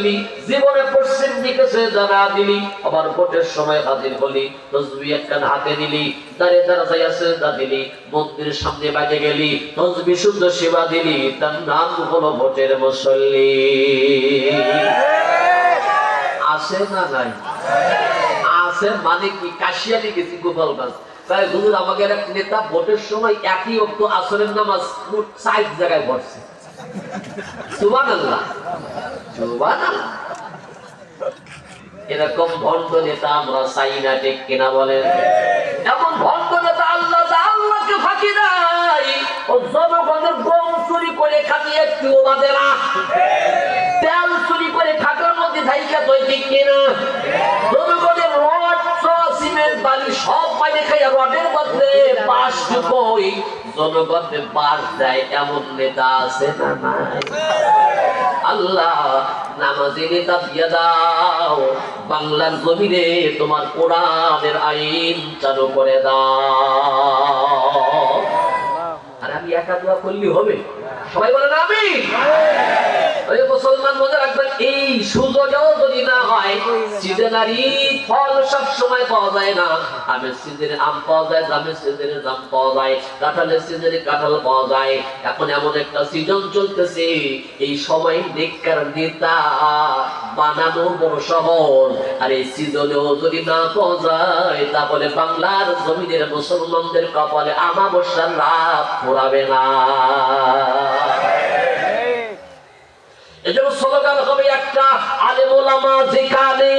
মুসল্লি জীবনে পশ্চিম দিকে জানা দিলি আবার ভোটের সময় হাজির হলি তসবিহ একখান হাতে নিলি দাঁড়িয়ে দাঁড়ায় সেজদা দিলি মন্দিরের সামনে বাইরে গেলি তসবিহ শুদ্ধ সেবা দিলি তার নাম হলো ভোটের মুসল্লি আছে না নাই আছে মানে কি কাশিয়ানি গেছি গোপালগঞ্জ তাই হুজুর আমাকে এক নেতা ভোটের সময় একই ওয়াক্ত আসরের নামাজ 4 জায়গায় পড়ছে সুবহানাল্লাহ সুবহানাল্লাহ এরকম ভণ্ড নেতা আমরা চাই না ঠিক কিনা বলেন এমন ভণ্ড নেতা আল্লাহকে ফাঁকি দেয় ও জনগণের গম চুরি করে খাবি একটু বাদে না তেল চুরি করে খাটার মধ্যে ধাইকা তুই ঠিক কিনা জনগণের রড সিমেন্ট বালি সব পাইলে খাইয়া রডের বদলে বাঁশ কই জনগণের বাঁশ দেয় এমন নেতা আছে না নাই আল্লাহ নামাজি নেতা দিয়ে দাও বাংলার জমিনে তোমার কোরআনের আইন চালু করে দাও আর আমি একা দোয়া করলে হবে সবাই বলেন আমিন ওই মুসলমান মনে রাখবেন এই সুযোগও যদি না হয় সিজনারি ফল সব সময় পাওয়া যায় না আমের সিজনে আম পাওয়া যায় জামের সিজনে জাম পাওয়া যায় কাঁঠালের সিজনে কাঁঠাল পাওয়া যায় এখন এমন একটা সিজন চলতেছে এই সময় নেককার নেতা বানানো বড় সহজ আর এই সিজনেও যদি না পাওয়া যায় তাহলে বাংলার জমিনের মুসলমানদের কপালে আমাবস্যার রাত পোড়াবে না এজন্য স্লোগান হবে একটা আলেম ওলামা যেখানে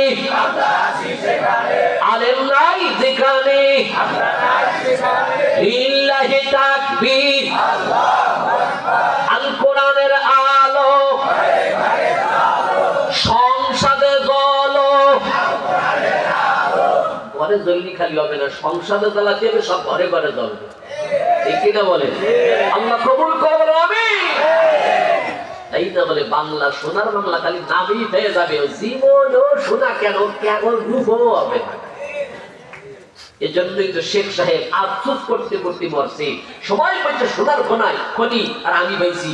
আলেম নাই যেখানে লিল্লাহি তাকবীর আল কোরআনের আলো সংসদে জ্বলো ঘরে জ্বললি খালি হবে না সংসদে জ্বালাতে হবে সব ঘরে ঘরে জ্বলবে ঠিক কিনা বলে আল্লাহ কবুল করবেন আমিন তাই না বলে বাংলা সোনার বাংলা খালি নামই হয়ে যাবে জীবনও সোনা কেন কেবল রূপও হবে না এজন্যই তো শেখ সাহেব আফসোস করতে করতে মরছে সবাই বলছে সোনার খনি আর আমি পাইছি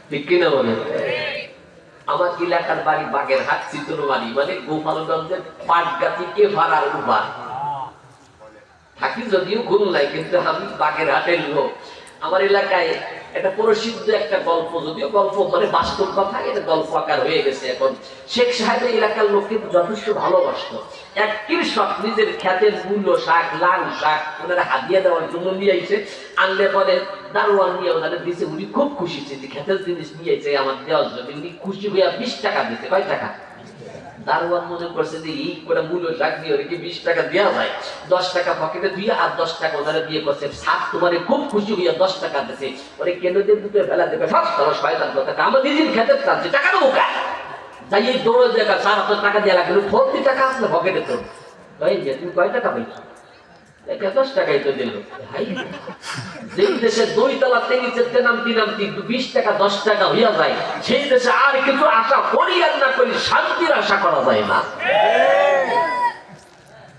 ঠিক কিনা বলে আমার এলাকার বাড়ি বাগেরহাট চিতরবাড়ি মানে গোপালগঞ্জের পাটগাছি কে ভাড়ার উপার থাকি যদিও খুলনায় কিন্তু আমি বাগেরহাটের লোক আমার এলাকায় এটা প্রসিদ্ধ একটা গল্প যদিও গল্প মানে বাস্তব কথা এটা গল্প আকার হয়ে গেছে এখন শেখ সাহেবের এলাকার লোক কিন্তু যথেষ্ট ভালোবাসতো এক কৃষক নিজের ক্ষেতের মূল্য শাক লাল শাক ওনারা হাদিয়া দেওয়ার জন্য নিয়ে আইছে আনলে পরে দারোয়ান নিয়ে ওনারা দিয়েছে উনি খুব খুশি যে ক্ষেতের জিনিস নিয়ে আইছে আমার দেওয়ার জন্য উনি খুশি হইয়া 20 টাকা দিতে কয় টাকা দারোয়ান মনে করছে যে এই করে মূল্য শাক দিয়ে ওকে 20 টাকা দেওয়া যায় 10 টাকা পকেটে দিয়ে আর 10 টাকা ওনারা দিয়ে করছে সাত তোমারে খুব খুশি হইয়া 10 টাকা দিছে ওরে কেন দিয়ে দুটো বেলা দেবে সব তোমার শয়তান কথা আমার নিজের খেতে চাচ্ছে টাকা দেবো কা যাই এই দৌড়ে জায়গা 4000 টাকা দিয়ে লাগলো 40 টাকা আসলে পকেটে তো তাই যে তুমি কয় টাকা পাইছো 10 টাকাই তো দিল ভাই যেই দেশে 2 তলা নিচে নামতি 20 টাকা 10 টাকা হইয়া যায় সেই দেশে আর কিছু আশা করি আর না করি শান্তির আশা করা যায় না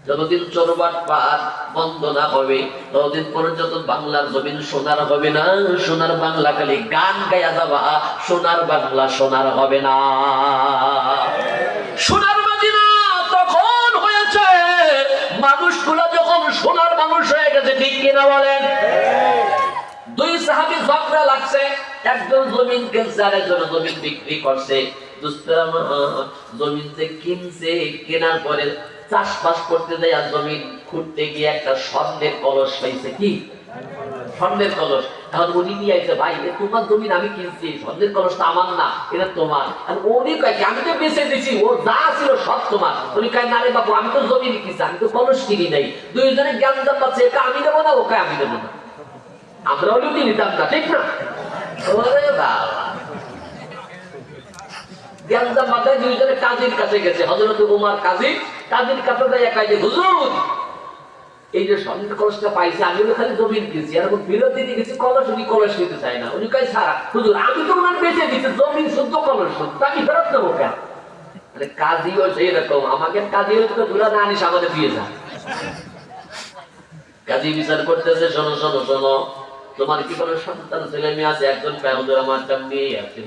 যতদিন চোরবাট পার বন্ধ না হবে ততদিন পর্যন্ত বাংলার জমিন সোনার হবে না সোনার বাংলা খালি গান গায়া যাবা সোনার বাংলা সোনার হবে না সোনার মদিনা তখন হয়েছে মানুষগুলো যখন সোনার মানুষ হয়ে গেছে ঠিক কিনা বলেন দুই সাহাবী ঝগড়া লাগছে একজন জমিন কিনছে আর একজন জমিন বিক্রি করছে দুস্তরা জমিন যে কিনছে কেনার পরে চাষবাস করতে যায় আর জমিন খুঁড়তে গিয়ে একটা স্বর্ণের কলস পাইছে কি স্বর্ণের কলস এখন উনি নিয়ে আইছে ভাই তোমার জমিন আমি কিনছি স্বর্ণের কলসটা আমার না এটা তোমার আর উনি কয় আমি তো বেঁচে দিছি ও যা ছিল সব তোমার উনি কয় না রে বাবু আমি তো জমি কিনছি আমি তো কলস কিনি নাই দুইজনে জ্ঞান দাম পাচ্ছে এটা আমি দেবো না ওকে আমি দেবো না আমরা হলেও নিতাম না ঠিক না ওরে বাবা জ্ঞানদাম মাথায় দুইজনে কাজীর কাছে গেছে হযরত ওমর কাজীর কাছে যায় কয় যে হুজুর এই যে স্বর্ণের কলসটা পাইছি আমি তো খালি জমিন কিনছি আর ফেরত দিতে গেছি কলস উনি কলস নিতে চায় না উনি কয় সারা হুজুর আমি তো ওনার বেঁচে দিচ্ছি জমিন শুদ্ধ কলস শুদ্ধ আমি ফেরত দেবো কেন আরে কাজীও সেই রকম আমাকে কাজী হয়তো ধুলা না আনিস আমাদের দিয়ে যা কাজী বিচার করতেছে শোনো শোনো শোনো তোমার কি কোনো সন্তান ছেলে মেয়ে আছে একজন কয় হুজুর আমার একটা মেয়ে আছে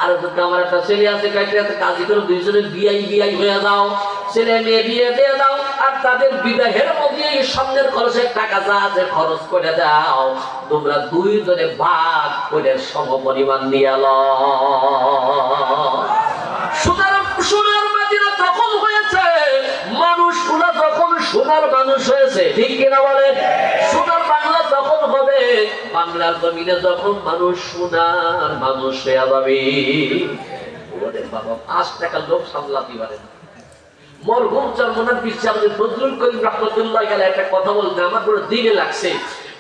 আর যদি আমার একটা ছেলে আছে কাজী করে দুইজনে বিয়াই হয়ে যাও, ছেলে মেয়ে বিয়ে দিয়ে দাও, আর তাদের বিবাহের মধ্যে সামনের খরচের টাকা যা আছে খরচ করে দাও, তোমরা দুইজনে ভাগ করে সম পরিমাণ নিয়ে এলো। সোনার মদিনা তখন হয়েছে মানুষগুলা যখন সোনার মানুষ হয়েছে, ঠিক কিনা বলেন? সোনার বাংলা তখন হবে বাংলার জমিনে যখন মানুষ সোনার মানুষ হয়ে যাবে। বাবা 5 টাকা লোক সামলাতে পারে না। মরহুম চরমনার পিছিয়ে আমাদের ফজলুল করিম রাহমাতুল্লাহ আলাইহি একটা কথা বলতে আমার পুরো দিলে লাগছে।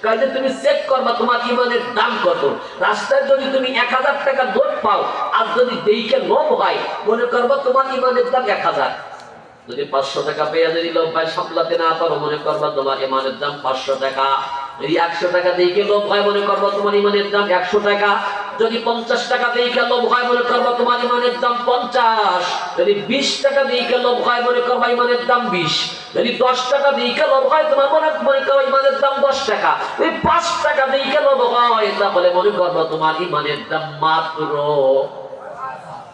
কাজে তুমি চেক করবা তোমার ইমানের দাম কত। রাস্তায় যদি তুমি 1000 টাকা নোট পাও আর যদি দেইকে লোভ হয়, মনে করবা তোমার ইমানের দাম 1000। যদি 500 টাকা পেয়ে যদি লোভ হয় সামলাতে না পারো, মনে করবা তোমার ইমানের দাম 500 টাকা। যদি 100 টাকা দেইকে লোভ হয়, মনে করবা তোমার ইমানের দাম 100 টাকা। যদি 50 টাকা দেইকে লোভ হয়, মনে করবা তোমার ইমানের দাম 50। যদি 20 টাকা দেইকে লোভ হয়, মনে করবা ইমানের দাম 20। যদি 10 টাকা দেইকে লোভ হয়, তোমার মনে করবা ইমানের দাম 10 টাকা। যদি 5 টাকা দেইকে লোভ হয়, তাহলে মনে করবা তোমার ইমানের দাম মাত্র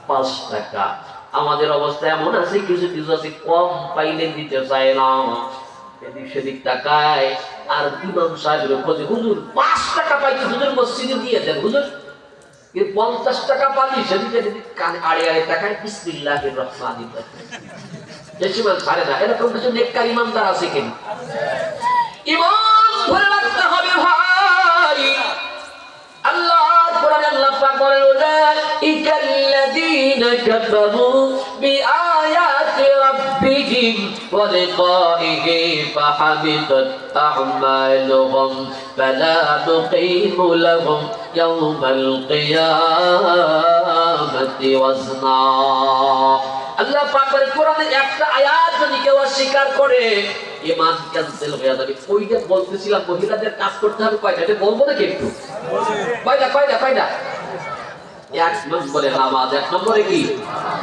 5 টাকা। আমাদের অবস্থা এমন আছে, কিছু কিছু আছে কম পাইলে দিতে চায় না, এদিক সেদিক তাকায়। আর ইমাম সাহেবের খোঁজে, হুজুর 5 টাকা পাইতে হুজুর মসজিদে দিয়ে দেন, হুজুর 50 টাকা পালি সেদিকে যদি কানে আড়ে আড়ে তাকায়, বিসমিল্লাহির রহমানির রহিম, বেশি মান ছাড়ে না। এরকম কিছু নেককার ইমানদার আছে কিনা? ইমান ধরে রাখতে হবে ভাই। আল্লাহর কোরআনে আল্লাহ পাক বলেন, উলাইকাল্লাযীনা কাফারু বিআয়াতি রাব্বিহিম ওয়া লিকাইহি ফাহাবিতাত আ'মালুহুম ফালা তুকিমু লাহুম ইয়াওমাল কিয়ামাতি ওয়াজনা। আল্লাহ পাক বলেন, কোরআনে একটা আয়াত যদি কেউ অস্বীকার করে, ঈমান ক্যান্সেল হয়ে যাবে। ওইটা বলতেছিলাম মহিলাদের কাজ করতে হবে কয়টা, এটা বলবো নাকি একটু? কয়টা? 1 নম্বরে নামাজ, 1 নম্বরে কি?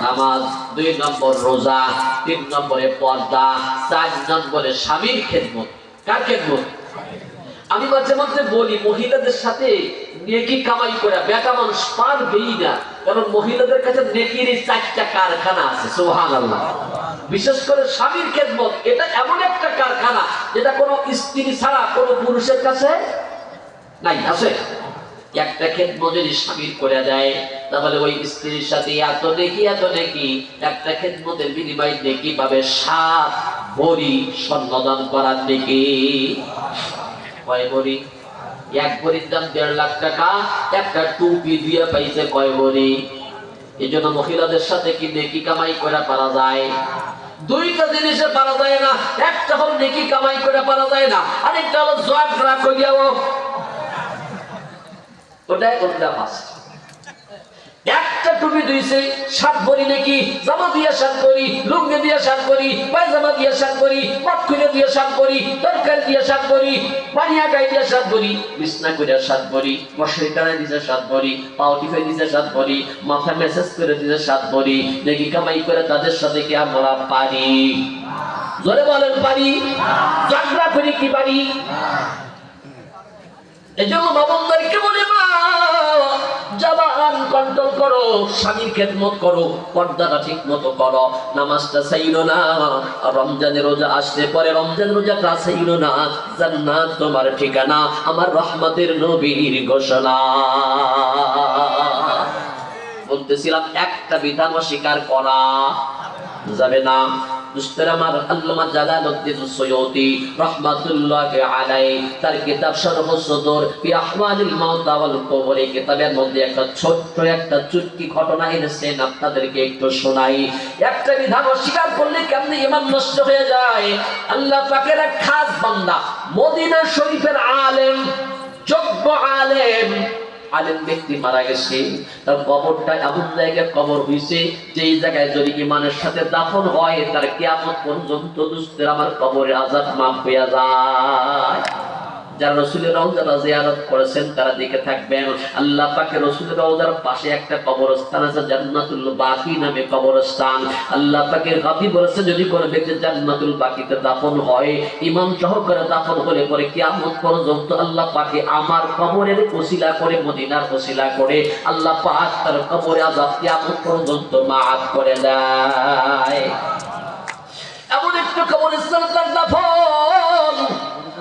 নামাজ, 2 নম্বর রোজা, 3 নম্বরে পর্দা, 4 নম্বরে স্বামীর খেদমত। কার খেদমত? আমি মাঝে মাঝে বলি মহিলাদের সাথে নেকি কামাই করে বেটা মানুষ পারবেই না, কারণ মহিলাদের কাছে নেকির 4টা কারখানা আছে। সুবহানাল্লাহ। বিশেষ করে স্বামীর খেদমত, এটা এমন একটা কারখানা যেটা কোনো স্ত্রী ছাড়া কোনো পুরুষের কাছে নাই, আছে। একটা খেদমত যদি স্বামীর করে দেয়, তাহলে ওই স্ত্রীর সাথে এত নেকি একটা খেদমতের বিনিময়ে নেকি পাবে 7 ভরি স্বর্ণদান করার নেকি। কয় ভরি? 1 ভরির দাম 1.5 লাখ টাকা। একটা টুপি দিয়ে পাইছে কয় ভরি? এই জন্য মহিলাদের সাথে কি নেকি কামাই করে পারা যায়? 2টা জিনিসে পারা যায় না। একটা হল নেকি কামাই করে পারা যায় না, আরেকটা হলো ঝগড়া করিয়াও ওটাই ওটা ফার্স্ট। একটা টুপি দিয়েছে 7 ভরি নাকি, জামা দিয়ে 7 ভরি, লুঙ্গি দিয়ে 7 ভরি, পায়জামা দিয়ে 7 ভরি, পটকুলে দিয়ে 7 ভরি, তরকারি দিয়ে 7 ভরি, পানিয়া গায়ে দিয়ে 7 ভরি, বিছনা করে 7 ভরি, মশারি টানায় দিয়েছে 7 ভরি, পাও টিপে দিয়েছে 7 ভরি, মাথা মেসেজ করে দিয়েছে 7 ভরি। নাকি কামাই করে তাদের সাথে কি আমরা পারি? জোরে বলেন পারি? ঝগড়া করি কি পারি? এজন্য বাবনদেরকে বলে, মা জবান কন্ট্রোল করো, স্বামীর খেদমত করো, পর্দাটা ঠিক মতো করো, নামাজটা ছাইরো না। রমজানের রোজা আসলে পরে রমজান রোজাটা ছাইরো না, জান্নাত তোমার ঠিকানা, আমার রহমতের নবীর ঘোষণা। বলতেছিলাম একটা বিধান অস্বীকার করা যাবে না। দুস্তের আমার আল্লামা জালালউদ্দিন সুয়ুতি রাহমাতুল্লাহি আলাইহি তার কিতাব শরহ সদর ফি আহওয়ালিল মাউতা ওয়াল কবর, এই কিতাবের মধ্যে একটা ছোট্ট একটা চুটকি ঘটনা এনেছেন, আপনাদেরকে একটু শোনাই। একটা বিধান অস্বীকার করলে কেমনে ঈমান নষ্ট হয়ে যায়। আল্লাহ পাকের এক খাস বান্দা, মদিনা শরীফের আলেম, যোগ্য আলেম ব্যক্তি মারা গেছে, তার কবরটা এমন জায়গায় কবর হয়েছে যেই জায়গায় যদি ঈমানের সাথে দাফন হয়, তার কিয়ামত পর্যন্ত দুস্তের আমার কবরে আযাব মাফ হয়ে যায়। যারা রাসূলের রওজা জিয়ারত করেছেন তারা দেখে থাকবেন আল্লাহ পাকের রাসূলের রওজার পাশে একটা কবরস্থান আছে, জান্নাতুল বাকি নামে কবরস্থান। আল্লাহ পাকের হাবিব বলেছে যদি কোনো ব্যক্তি জান্নাতুল বাকিতে দাফন হয়, ঈমান সহকারে দাফন হলে পরে কিয়ামত পর্যন্ত আল্লাহ পাকে আমার কবরের ওসিলা করে, মদিনার ওসিলা করে আল্লাহ পাক তার কবরে আযাব কিয়ামত পর্যন্ত মাফ করে দেয়। এমন একটা কবরস্থান তার দাফন।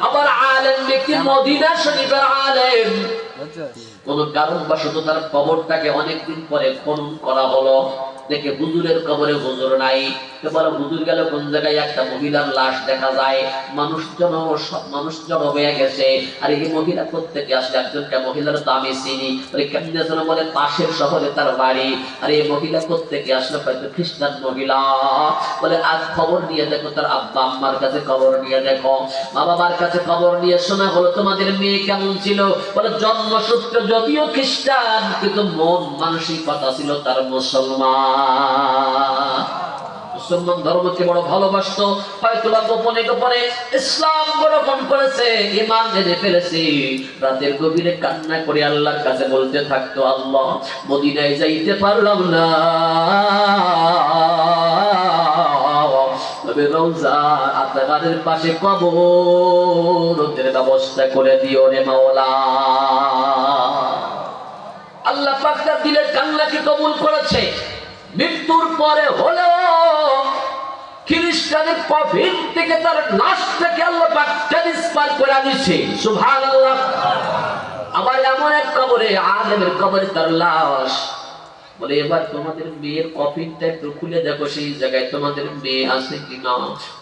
আবার আলেম ব্যক্তি মদিনা শরীফের আলেম, কোন কারণবশত তার কবরটাকে অনেকদিন পরে খনন করা হলো, দেখে হুজুরের কবরে হুজুর নাই। এবার হুজুর গেল কোন জায়গায়, একটা মহিলার লাশ দেখা যায়, মানুষজন হয়ে গেছে। আর এই মহিলা প্রত্যেকে আসলে একজনকে মহিলার তো আমি চিনি, কেমনে যেন বলে পাশের শহরে তার বাড়ি। আর এই মহিলা প্রত্যেকে আসলে হয়তো খ্রিস্টান মহিলা, বলে আজ খবর নিয়ে দেখো, তার আব্বা আম্মার কাছে খবর নিয়ে দেখো, মা বাবার কাছে খবর নিয়ে শোনা হলো তোমাদের মেয়ে কেমন ছিল। বলে জন্মসূত্রে যদিও খ্রিস্টান, কিন্তু মন মানসিকতা ছিল তার মুসলমান। মুসলমান ধর্মকে বড় ভালোবাসতো, হয়তো গোপনে গোপনে ইসলাম গ্রহণ করেছে, ঈমান এনে ফেলেছে। রাতের গভীরে কান্না করে আল্লাহর কাছে বলতে থাকতো, আল্লাহ মদিনায় যাইতে পারলাম না, তবে রওজা আতহারের পাশে কবরের ব্যবস্থা করে দিও রে মাওলা। আল্লাহ পাক তার দিলের কান্নাকে কবুল করেছে। মৃত্যুর পরে হলেও খ্রিস্টানের কফিন থেকে তার লাশটাকে আল্লাহ পাক ট্রান্সফার করে আনিছে, সুবহানাল্লাহ। আবার এমন এক কবরে, আলেমের কবরে তার লাশ। বলে এবার তোমাদের মেয়ের কফিনটা একটু খুলে দেখো, সেই জায়গায় তোমাদের মেয়ে আছে কিনা।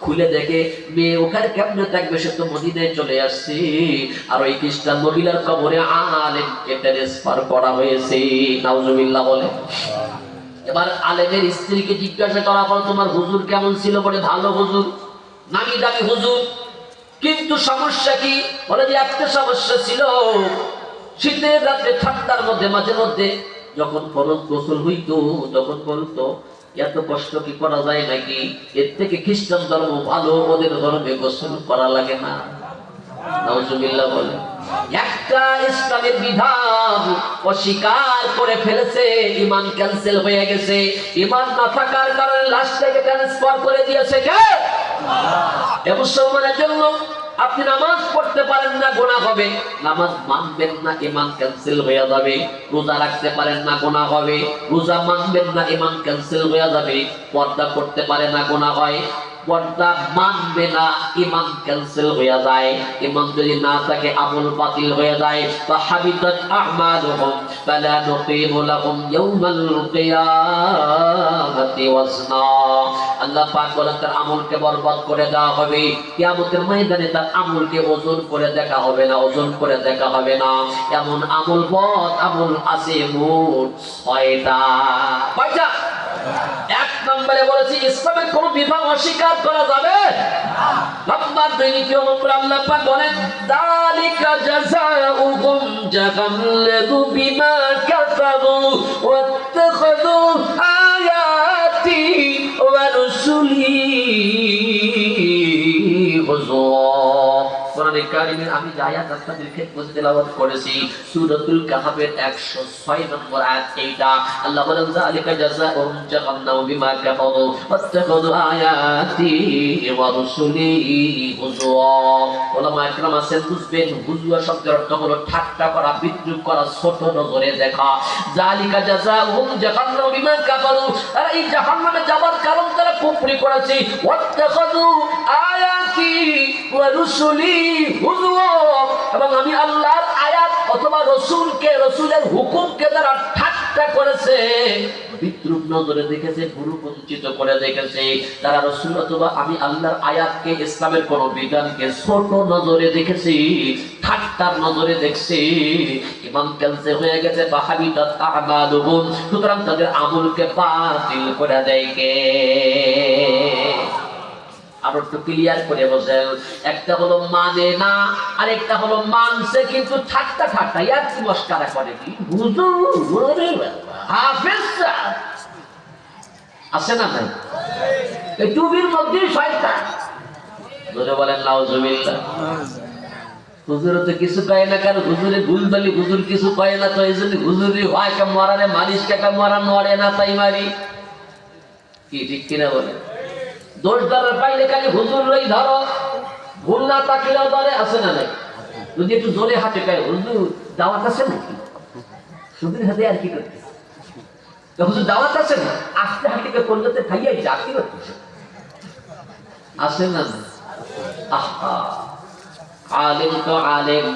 খুলে দেখে মেয়ে ওখানে কেমনে থাকবে, সে তো মদিনায় চলে আসছে। আর ওই খ্রিস্টান মহিলার কবরে আলেমকে ট্রান্সফার করা হয়েছে, নাউজুবিল্লাহ বলে। এবার আলেমের স্ত্রীকে জিজ্ঞাসা করা হলো, তোমার হুজুর কেমন ছিল? বলে ভালো হুজুর, নামি দামি হুজুর, কিন্তু সমস্যা কি? বলে যে একটা সমস্যা ছিল, শীতের রাত্রে ঠান্ডার মধ্যে মাঝে মধ্যে যখন ফরজ গোসল হইতো তখন বলতো, এত কষ্ট কি করা যায় নাকি? এর থেকে খ্রিস্টান ধর্ম ভালো, ওদের ধর্মে গোসল করা লাগে না। নাউজুবিল্লাহ বলে। একটা ইসলামের বিধান অস্বীকার করে ফেলেছে, ঈমান ক্যান্সেল হয়ে গেছে। ঈমান না থাকার কারণে লাশটাকে ট্রান্সফার করে দিয়েছে কে? এ মুসলমানের জন্য আপনি নামাজ পড়তে পারেন না, গুনাহ হবে। নামাজ মানবেন না, ঈমান ক্যান্সেল হয়ে যাবে। রোজা রাখতে পারেন না, গুনাহ হবে। রোজা মানবেন না, ঈমান ক্যান্সেল হয়ে যাবে। পর্দা করতে পারে না, গুনাহ হয়। পর্দা মানবে না, ঈমান ক্যান্সেল হয়ে যায়। ঈমান যদি না থাকে আমল বাতিল হয়ে যায়। ফাহাবিতাত আ'মালুহুম ফালা নুকিমু লাহুম ইয়াওমাল কিয়ামাতি ওয়াজনা। আল্লাহ পাক বলেন তার আমলকে বরবাদ করে দেওয়া হবে। কিয়ামতের ময়দানে তার আমলকে ওজন করে দেখা হবে না, ওজন করে দেখা হবে না। এমন আমল পথ আমল আছে মোট 6টা। কয়টা? এক নম্বরে বলেছি ইসলামের কোন বিধান অস্বীকার করা যাবে নাম্বার 2 দ্বিতীয় নম্বর আল্লাহ পাক বলেন যালিকা জাযাউহুম জাহান্নামু বিমা কাফারু ওয়াত্তাখাযু আয়াতি ওয়া রুসুলি হুজুরা। কোরআনে কারীমের আমি যে আয়াত আপনাদের খেদমতে তেলাওয়াত করেছি সূরাতুল কাহফের 106 নম্বর আয়াত। এইটা আল্লাহ বলেন যালিকা জাযাউহুম জাহান্নামু বিমা কাফারু ওয়াত্তাখাযু আয়াতি ওয়া রুসুলি হুজুরা। ওলামা ইকরাম আছেন বুঝবেন, হুজুরা শব্দের অর্থ হলো ঠাট্টা করা, বিদ্রূপ করা, ছোট নজরে দেখা। যালিকা জাযাউহুম জাহান্নামু বিমা কাফারু, আর এই জাহান্নামে যাওয়ার কারণ তারা কুফরি করেছে। ওয়াত্তাখাযু আয়াতি ওয়া রুসুলি হুজুরা, এবং আমি আল্লাহর আয়াত অথবা রাসূলকে, রাসূলের হুকুমকে যারা ঠাট্টা করেছে, বিদ্রূপ নজরে দেখেছে, গুরুবঞ্চিত করে দেখেছে, তারা রাসূল অথবা আমি আল্লাহর আয়াতকে, ইসলামের কোন বিধানকে ছোট নজরে দেখেছি, ঠাট্টার নজরে দেখছে, ঈমান ক্যান্সেল হয়ে গেছে। ফাহাবিতাত আ'মালুহুম, সুতরাং তাদের আমলকে বাতিল করে দেয় কে? আর একটু ক্লিয়ার করে বলেন, একটা হলো মানে না, আর একটা হলো মানছে কিন্তু ঠাট্টা ঠাট্টা ইয়ার কি মস্কারা করে কি হুজুর ওরে হাফেজ আছে না ভাই? এই টুবির মধ্যে শয়তান, ধরে বলেন নাউজুবিল্লাহ। হুজুর তো কিছু কয় না, কারণ হুজুরে ভুল বলি হুজুর কিছু কয় না, তো এই জন্য হুজুরি হয় কা মরারে মারিস কা মরা নড়ে না তাই মারি। কি ঠিক কিনা বলে? দোষ ধরার পাইলে খালি হুজুর রই ধরো, ভুল না তাকিলেও ধরে, আছে না নাই? যদি একটু জোরে হাতে কয় হুজুর দাওয়াত আছে নাকি, হুজুরের হাতে আর কি করতে, হুজুর দাওয়াত আছে না, আস্তে হাতিকে পর্যন্ত খাইয়াই যা কি করতেছে, আছে না? আহা, আলেম তো আলেম,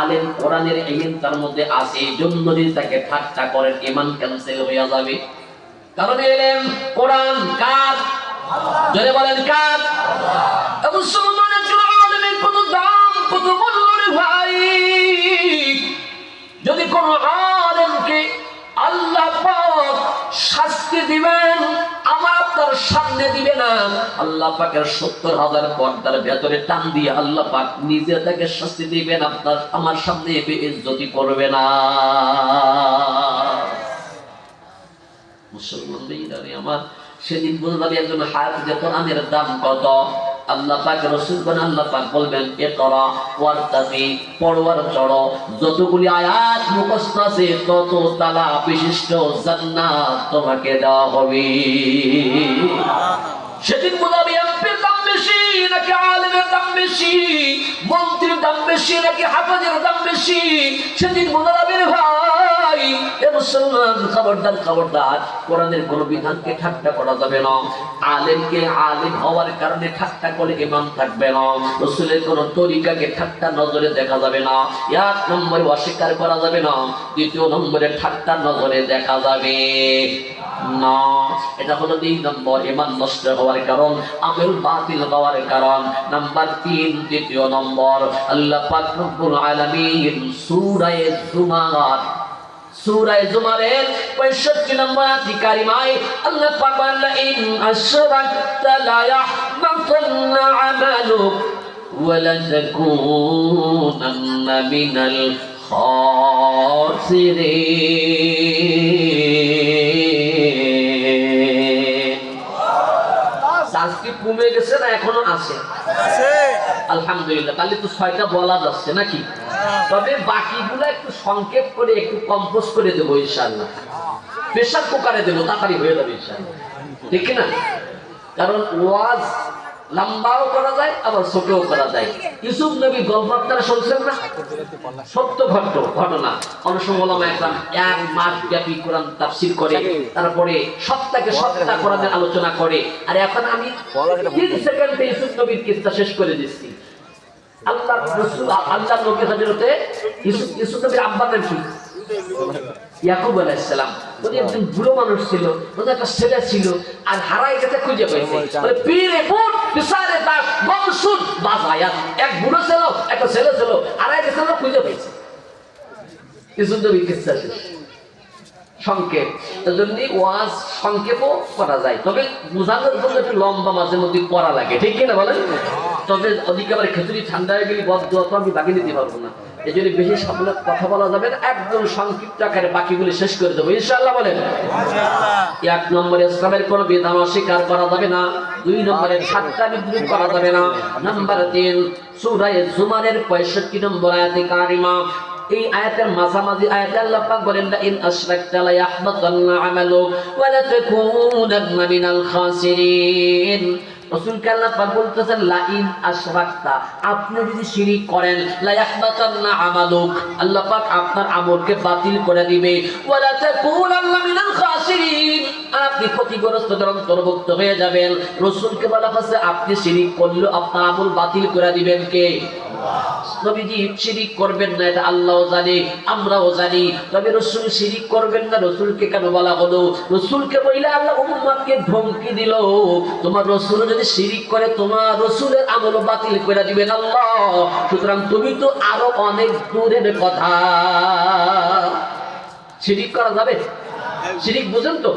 আলেম কোরআনের ইলম তার মধ্যে আছে, জন্য যদি তাকে ঠাট্টা করেন ঈমান ক্যান্সেল হয়ে যাবে। কারণ ইলম কোরআন কার? জোরে বলেন কার? মুসলমানের জন্য আলেমের কত দাম, কত মূল্য রে ভাই। যদি কোন আলেমকে আল্লাহ পাক শাস্তি দিবেন, আমার আপনার সামনে দিবে না, আল্লাহ পাকের ৭০,০০০ পর্দার ভেতরে টান দিয়ে আল্লাহ পাক নিজে তাকে শাস্তি দিবেন, আপনার আমার সামনে বেইজ্জতি করবে না। মুসলমান ভাইরা আমার, সেদিন বুঝতে পারি একজন হাফেজ কোরআনের দাম কত। আল্লাহ পাক রাসূল বলেন, আল্লাহ পাক বলবেন ইকরা ওয়ারতাকি, পড়ওয়ার চড়ো, যতগুলি আয়াত মুখস্থ আছে তত তালা বিশিষ্ট জান্নাত তোমাকে দেওয়া হবে। সেদিন বুঝাবি এমপির দাম বেশি নাকি আলেমের দাম বেশি, মন্ত্রীর দাম বেশি নাকি হাফেজের দাম বেশি, সেদিন বুঝাবি রে ভাই। এ মুসলমান, খবরদার খবরদার, কোরআনের কোন বিধানকে ঠাট্টা করা যাবে না। আলেমকে আলেম হওয়ার কারণে ঠাট্টা করে ঈমান থাকবে না। রাসূলের কোন তরিকাকে ঠাট্টা নজরে দেখা যাবে না। এক নম্বরে অস্বীকার করা যাবে না, দ্বিতীয় নম্বরে ঠাট্টা নজরে দেখা যাবে না। এটা হলো ২ নম্বর, ঈমান নষ্ট হওয়ার কারণ, আমল বাতিল হওয়ার কারণ। নাম্বার ৩, তৃতীয় নম্বর, আল্লাহ পাক রব্বুল আলামিন সূরা জুমার, সূরা জুমারের ৬৫ নম্বর আয়াত কারিমায় আল্লাহ পাক বলেন, ইন আশরাকতা লা ইয়াহবাতান্না আমালুক ওয়া লা তাকুনান্না মিনাল খাসিরিন। আজকে কমে গেছে না এখনো আছে? আলহামদুলিল্লাহ, তাহলে তো ৬টা বলা যাচ্ছে নাকি? তবে বাকিগুলো একটু সংক্ষেপ করে একটু কম্পোজ করে দেবো ইনশাআল্লাহ, প্রেসার কুকারে দেবো, তাড়াতাড়ি হয়ে যাবে ইনশাআল্লাহ, ঠিক না? কারণ ওয়াজ লম্বাও করা যায় আবার ছোটও করা যায়। ইউসুফ নবী গল্প আপনারা শুনছেন না? সত্য ঘটনা। অনেক সময় ওলামা একরাম ১ মাস ব্যাপী কোরআন তাফসীর করে, তারপরে সপ্তাহে সপ্তাহ কোরআনের আলোচনা করে। আর এখন আমি ৩ সেকেন্ডে ইউসুফ নবীর কিস্সা শেষ করে দিচ্ছি। আল্লাহ রাসূল, আল্লাহ নবী হযরতে ইউসুফ নবীর আব্বার নাম কি? ইয়াকুব আলাইহিস সালাম। উনি একজন বুড়ো মানুষ ছিল, ওনার একটা ছেলে ছিল, আর হারাই গেছে, খুঁজে পাইছে। বলে পীরে পুত পিছারে দাগ বংশুদ বাজায়া, এক বুড়ো ছিল একটা ছেলে ছিল, হারাই গেছে, খুঁজে পাইছে। ইউসুফ নবীর কিস্সা শেষ, সংক্ষেপ। এজন্য ওয়াজ সংক্ষেপও করা যায়, তবে বোঝানোর জন্য একটু লম্বা মাঝে মধ্যে পড়া লাগে, ঠিক কিনা বলেন? তবে ওদিকে আবার খিচুড়ি ঠান্ডা হয়ে গেলে বদ্ধ তো আমি বাকি নিতে পারবো না, এই জন্য বেশি সামনে কথা বলা যাবে না, একদম সংক্ষিপ্ত আকারে বাকিগুলি শেষ করে দেবো ইনশাআল্লাহ। বলেন ১ নম্বরে ইসলামের কোনো বিধান অস্বীকার করা যাবে না, ২ নম্বরে ঠাট্টা বিদ্রুপ করা যাবে না, নাম্বার ৩ সূরা জুমারের ৬৫ নম্বর আয়াতে কারিমা। এই আয়াতের মাঝামাঝি আয়াতে আল্লাহ পাক বলেন, ইন আশরাকতা লা ইয়াহবাতান্না আমালুক ওয়া লা তাকুনান্না মিনাল খাসিরিন। রাসূলকে আল্লাহ পাক বলতেছেন, লা ইন আশরাকতা, আপনি যদি শিরিক করেন, লা ইয়াহবাতান্না আমালুক, আল্লাহ পাক আপনার আমলকে বাতিল করে দিবে, ওয়া লা তাকুনান্না মিনাল খাসিরিন, আপনি ক্ষতিগ্রস্তদের অন্তর্ভুক্ত হয়ে যাবেন। রাসূলকে বলা হচ্ছে আপনি শিরিক করলে আপনার আমল বাতিল করে দিবেন কে? নবীজি শিরিক করবেন না, এটা আল্লাহও জানে, আমরাও জানি, তবে রাসূল শিরিক করবেন না, রাসূলকে কেন বলা হলো? রাসূলকে বইলে আল্লাহ উম্মতকে ধমকি দিল, তোমার রাসূল যদি শিরিক করে তোমার রাসূলের আমল বাতিল করে দিবেন আল্লাহ, সুতরাং তুমি তো আরো অনেক দূরের কথা। শিরিক করা যাবে? শিরিক বুঝেন তো?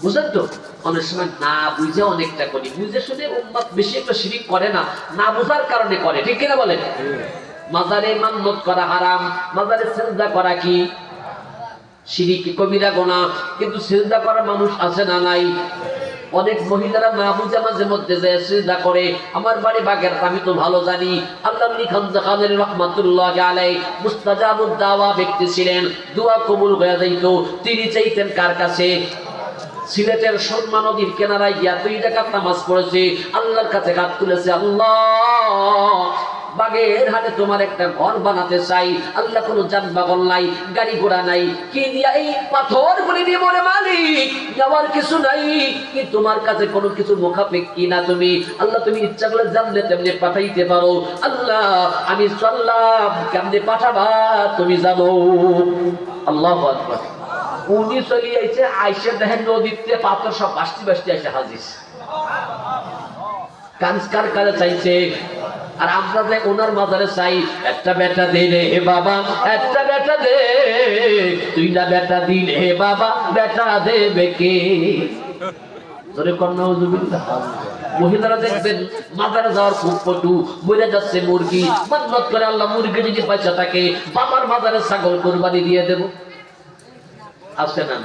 বুঝেন তো? অনেক সময় না বুঝে অনেকটা করি, বুঝে শুনে উম্মত বেশি একটা শিরিক করে না, না বুঝার কারণে করে, ঠিক কিনা বলেন? মাজারে মান্নত করা হারাম, মাজারে সিজদা করা কি শিরিক, কবিরা গুনাহ, কিন্তু সিজদা করা মানুষ আছে না নাই? অনেক মহিলারা মাহফুজা মাঝে মধ্যে যায় সিজদা করে। আমার বাড়ি বাগের, আমি তো ভালো জানি। আল্লাহ খান জাকানের রহমাতুল্লাহ আলাইহি মুস্তাজাবুদ দাওয়া ব্যক্তি ছিলেন, দোয়া কবুল হয়ে যাইত। তিনি চাইতেন কার কাছে? সিলেটের সুরমা নদীর কিনারায় গিয়া 2 রাকাত নামাজ পড়েছে, আল্লাহর কাছে হাত তুলেছে, আল্লাহ বাগের হাটে তোমার একটা ঘর বানাতে চাই। আল্লাহ কোনো যানবাহন নাই, গাড়ি ঘোড়া নাই, কি দিয়া এই পাথর গুলি দিয়ে বলে মালিক যাওয়ার কিছু নাই, কি তোমার কাছে কোনো কিছু মুখাপেক্ষী না তুমি? আল্লাহ তুমি ইচ্ছা করলে জানলে তেমনি পাঠাইতে পারো। আল্লাহ আমি চললাম, কেমনে পাঠাবা তুমি জানো। আল্লাহু আকবার। উনি চলে আইছে, আইসে দেখেন নদীতে পাথর সব বাস্তি বাস্তি এসে হাজির। কানস্কার কারে চাইছে, আর আমরা যে ওনার মাজারে চাই, একটা বেটা দে রে বাবা, একটা বেটা দে, 2টা বেটা দিলে বাবা, বেটা দেবে কে? জোরে কন্যা হুজুবিল্লাহ। মহিলারা দেখবেন মাজারে যাওয়ার খুব পটু, মরে যাচ্ছে মুরগি, মান্নত করে আল্লাহ মুরগি যদি পয়সা থাকে বাবার মাজারে ছাগল কুরবানি দিয়ে দেব। আছে না?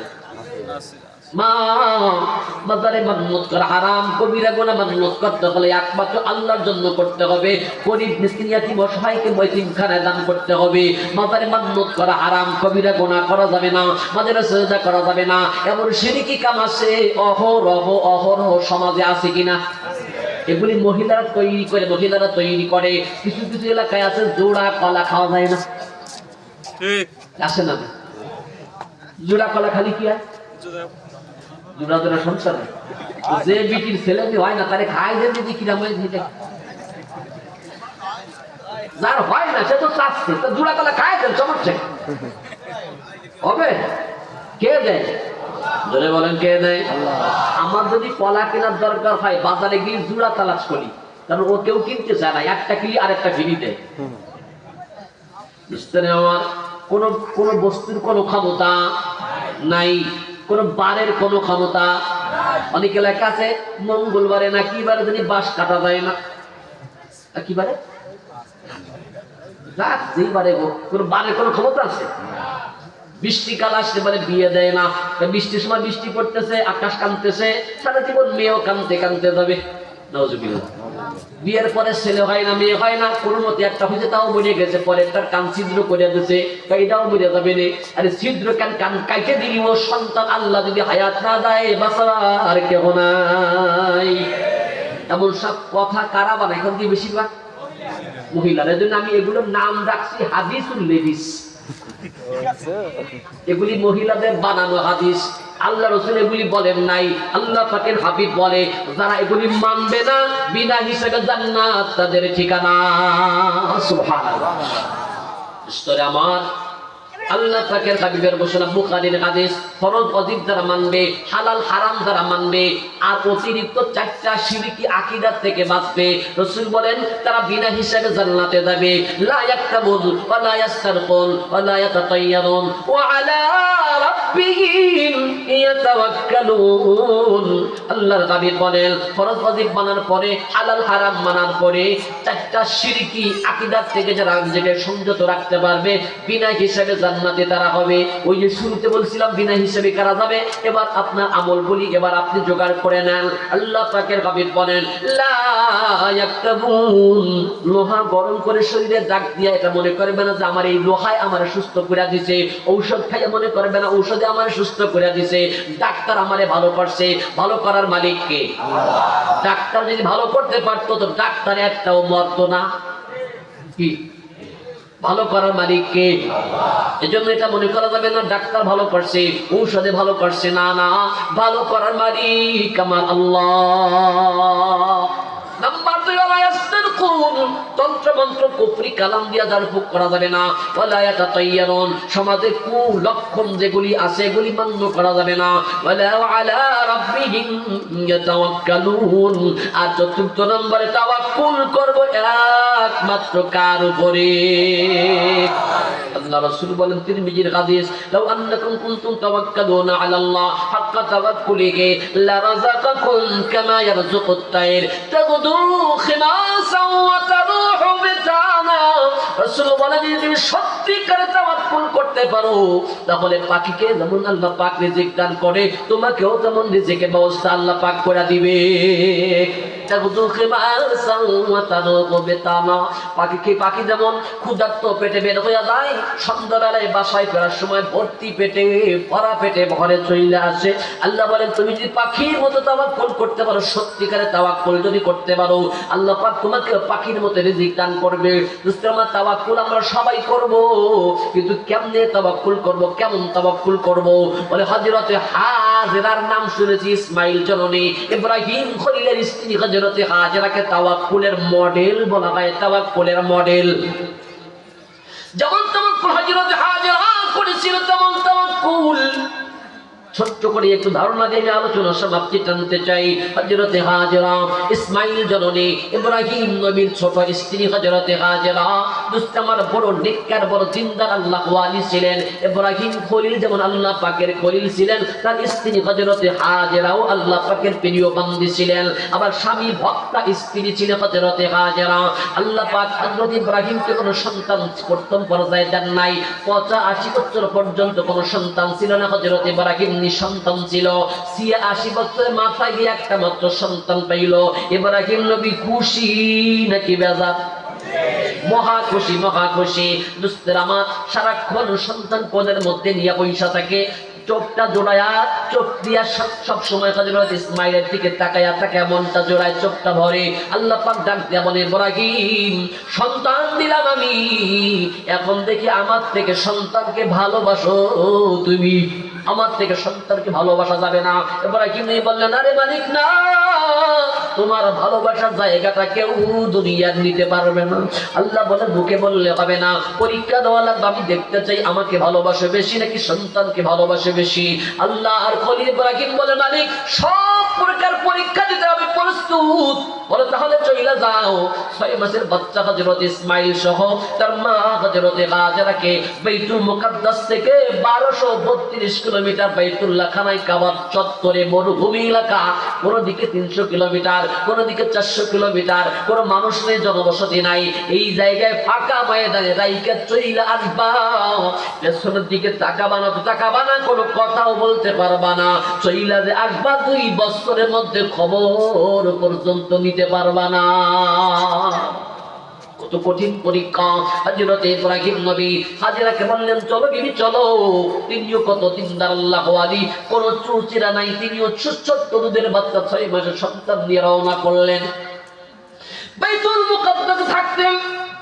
মা মাজারে মান্নত করা হারাম, কবিরা গুনাহ। মান্নত করতে হলে একমাত্র আল্লাহর জন্য করতে হবে। গরিব মিসকিন ইয়াতীম অসহায়কে ময়তিমখানায় দান করতে হবে। মাজারে মান্নত করা হারাম, কবিরা গুনাহ করা যাবে না, মাজারে সিজদা করা যাবে না। এমন শিরকি কাম আছে অহরহ সমাজে আছে কিনা? এগুলি মহিলারা তৈরি করে। কিছু কিছু এলাকায় আছে জোড়া কলা খাওয়া যায় না, ঠিক আছে না? জোড়া কলা খালি কি হয়? জোড়া জোড়া সংসার। যে বিটির ছেলে হয় না তারে খাই যে দিদি কিরাম যার হয় না সে তো চাচ্ছে, তো জোড়া কলা খাই দেন, সমস্যা হবে? কে দেয়? ধরে বলেন কে দেয়? আমার যদি কলা কেনার দরকার হয় বাজারে গিয়ে জোড়া তালাশ করি, কারণ ও কেউ কিনতে চায় না, একটা কিলি আর একটা ফিরি দেয়। আমার কোন বস্তুর কোনো ক্ষমতা নাই, কোন বারের কোনো ক্ষমতা। অনেক এলাকা আছে মঙ্গলবারে না কি বারে যদি বাঁশ কাটা যায় না, কি বারে রাত, যেই বারে কোন বারের কোনো ক্ষমতা আছে? বৃষ্টিকাল আসতে পারে বিয়ে দেয় না, বৃষ্টির সময় বৃষ্টি পড়তেছে, আকাশ কাঁদতেছে, সারা জীবন মেয়েও কাঁদতে কাঁদতে যাবে। নাউজুবিল্লাহ। বিয়ের পরে ছেলে হয় না, মেয়ে হয় না, কোনো মতে একটা হয়েছে তাও মরে গেছে, পরে একটা কান ছিদ্র করে দিয়েছে, এটাও মরে যাবে না। আরে ছিদ্র কান কাইতে দিলি ও সন্তান আল্লাহ যদি হায়াত না দেয় বাঁচার কেহ নাই। এমন সব কথা কারা বানায়? এখন দিয়ে বেশিরভাগ মহিলারা। এজন্য আমি এগুলোর নাম রাখছি হাদিসুল লেডিস। এগুলি মহিলাদের বানানো হাদিস, আল্লাহ রাসূল এগুলি বলেন নাই। আল্লাহ পাকের হাবিব বলে যারা এগুলি মানবে না বিনা হিসেবে জান্নাত তাদের ঠিকানা। সুবহানাল্লাহ। স্তরে আমার আল্লাহ পাকের হাবিবের ঘোষণা, বুখারীর হাদিস, ফরজ ওয়াজিব যারা মানবে, হালাল হারাম যারা মানবে, আর অতিরিক্ত 4টা শিরকি আকীদা থেকে বাঁচবে, রাসূল বলেন তারা বিনা হিসাবে জান্নাতে যাবে। লা ইয়াকতাবুন ওয়া লা ইয়াস্তারকুন ওয়া লা ইয়াতাতায়্যারুন ওয়া আলা রাব্বিহিম ইয়াতাওয়াক্কালুন। আল্লাহর হাবিব বলেন ফরজ ওয়াজিব মানার পরে, হালাল হারাম মানার পরে 4টা শিরকি আকীদা থেকে যারা নিজেকে সংযত রাখতে পারবে, বিনা হিসাবে জান্নাতে তারা হবে। ওই যে শুরুতে বলছিলাম বিনা হিসাবে কারা যাবে। এবার আপনার আমল বলি, এবার আপনি জোগাড় করে নেন। আল্লাহ পাকের হাবিব বলেন লা ইয়াকতাবুন, লোহা গরম করে শরীরে দাগ দিয়া এটা মনে করবে না যে আমার এই লোহায় আমার সুস্থ করে দিয়েছে, ঔষধ খাইয়া মনে করবে না ঔষধে আমার সুস্থ করে দিয়েছে, ডাক্তার আমারে ভালো করছে। ভালো করার মালিক কে? ডাক্তার যদি ভালো করতে পারতো তো ডাক্তার একটাও মরতো না। কি ভালো করার মালিক কে? এজন্য এটা মনে করা যাবে না ডাক্তার ভালো করছে, ঔষধে ভালো করছে। না না, ভালো করার মালিক আমার আল্লাহ। নাম্বার 2, ওয়ালা ইয়াস্তারকুন, তন্ত্র মন্ত্র কুফরি কালাম দিয়া জারফুক করা যাবে না। ওয়ালা ইয়াতাতায়্যারুন, সমাজে কুলক্ষণ যেগুলি আছে এগুলি মান্য করা যাবে না। ওয়ালা আলা রাব্বিহিম ইয়াতাওয়াক্কালুন, আর 4র্থ নম্বরে তাওয়াক্কুল করব একমাত্র কার উপরে? আল্লাহ রাসূল বলেন তিরমিজির হাদিস, লাউ আন্নাকুম কুনতুম তাওয়াক্কালুনা আলাল্লাহ হাক্কা তাওয়াক্কুলিহি লারাযাকাকুম কামা ইয়ারযুকুত তায়র তাগদু খিমাসাও ওয়া তারুহু বিতানা। রাসূল বলেন যদি সত্যিকারে তাওয়াক্কুল করতে পারো তাহলে পাখিকে যেমন আল্লাহ পাক রিজিক দান করে তোমাকেও তেমন রিজিকের ব্যবস্থা আল্লাহ পাক করে দিবে। পাখি যেমন ক্ষুধার্ত পেটে বের হয়ে যায়, সন্ধ্যাবেলায় বাসায় ফেরার সময় ভর্তি পেটে ভরা পেটে ঘরে চলে আসে। আল্লাহ বলেন তুমি যদি পাখির মতো তাওয়াক্কুল করতে পারো, সত্যিকারে তাওয়াক্কুল যদি করতে পারো, আল্লাহ পাক তোমাকে পাখির মতো রিজিক দান করবে। আমার তাওয়াক্কুল আমরা সবাই করব, কিন্তু কেমনে তাওয়াক্কুল করব, কেমন তাওয়াক্কুল করব? বলে হযরতে হাজেরার নাম শুনেছি, ইসমাইল জননী ইব্রাহিম খলিলের স্ত্রী হযরতে হাজেরাকে তাওয়াক্কুলের মডেল বলা হয়, তাওয়াক্কুলের মডেল। যেমন তাওয়াক্কুল হযরতে হাজেরা করেছিল তেমন তাওয়াক্কুল। ছোট্ট করে একটু ধারণা দিয়ে আমি আলোচনা সমাপ্তি টানতে চাই। হযরতে হাজেরা ইসমাইল জননী ইব্রাহিম নবীর ছোট স্ত্রী হযরতে হাজেরা দুস্ত আমার বড় নেককার বড় জিন্দার আল্লাহ ওয়ালি ছিলেন। ইব্রাহিম খলিল যেমন আল্লাহ পাকের খলিল ছিলেন, তার স্ত্রী হযরতে হাজেরাও আল্লাহ পাকের প্রিয় বান্দী ছিলেন। আবার স্বামী ভক্তা স্ত্রী ছিলেন হযরতে হাজেরা। আল্লাহ পাক হযরত ইব্রাহিমকে কোনো সন্তান প্রথম পর্যায়ে দেন নাই, 85 বছর পর্যন্ত কোনো সন্তান ছিল না। হযরত ইব্রাহিম সন্তান ছিল, 86 বছরের মাথায় গিয়ে একটা মাত্র সন্তান পাইল। ইব্রাহিম নবী খুশি নাকি বেজার? মহা খুশি, মহা খুশি। দুস্তের আমার সারাক্ষণ সন্তান কোলের মধ্যে নিয়ে পয়সা থাকে, চোখটা জোড়ায়া চোখ দিয়া সব সময় হযরত ইসমাইলের দিকে তাকায়া তাকায়া মনটা জোড়ায় চোখটা ভরে। আল্লাহ পাক ডাক দিয়া বলে ইব্রাহিম সন্তান দিলাম আমি, এখন দেখি আমার থেকে সন্তানকে ভালোবাসো তুমি, আমার থেকে সন্তানকে ভালোবাসা যাবে না। ইব্রাহিম বললেন আরে মালিক না, তোমার ভালোবাসার জায়গাটা কেউ দুনিয়ার নিতে পারবে না। আল্লাহ বলে মুখে বললে হবে না, পরীক্ষা দেওয়া লাগবে, আমি দেখতে চাই আমাকে ভালোবাসে বেশি নাকি সন্তানকে ভালোবাসে বেশি। আল্লাহ আর খলিল ইব্রাহিম বলে মালিক সব প্রকার পরীক্ষা দিতে হবে, প্রস্তুত। বলে তাহলে চলে যাও। 6 মাসের বাচ্চা হযরত ইসমাইল সহ তার মা হযরতে হাজেরাকে বাইতুল মুকাদ্দাস থেকে 1232 কিলোমিটার বাইতুল্লাহ খানায় কাবার চত্বরে মরুভূমি এলাকা, কোন দিকে 300 কিলোমিটার, কোন দিকে 400 কিলোমিটার, কোন মানুষ নেই, জনবসতি নাই, এই জায়গায় ফাঁকা ময়দানে রাইকা চইলা আসবা। পেছনের দিকে তাকাবানা তো তাকাবানা, কোনো কথাও বলতে পারবা না, চইলা যে আসবা 2 বছরের মধ্যে খবর পর্যন্ত নিতে পারবা না। কত কঠিন পরীক্ষা। হযরতে ইব্রাহিম নবী হাজেরাকে বললেন চলো বিবি চলো। তিনিও কত দিনদার আল্লাহ ওয়ালি, কোন চুচিরা নাই, তিনিও ছোট্ট দুধের বাচ্চা 6 মাসের সন্তান নিয়ে রওনা করলেন। বাইতুল মুকাদ্দাসে থাকতেন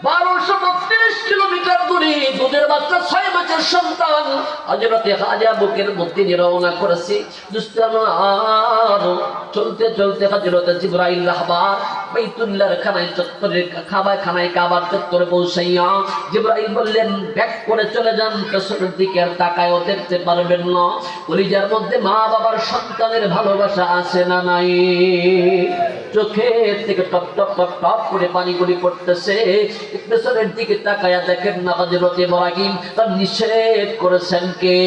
1232 কিলোমিটার দূরে দুধের বাচ্চা 6 মাসের সন্তান হযরতে হাজেরা বুকের মধ্যে নিয়ে রওনা করেছে। চলতে চলতে হযরত জিবরাইল রাহবার বাইতুল্লাহর খানায় চত্বরে খানায় কাবার চত্বরে পৌঁছাইয়া জিবরাইল বললেন ব্যাক করে চলে যান, পেছনের দিকে আর তাকায়ও দেখতে পারবেন না। কলিজার মধ্যে মা বাবার সন্তানের ভালোবাসা আছে না নাই? চোখের থেকে টপ টপ টপ টপ করে পানিগুলি পড়তেছে। পেছনের দিকে তাকায়া দেখেন না হযরত ইব্রাহিম তার নিষেধ করেছেন কে?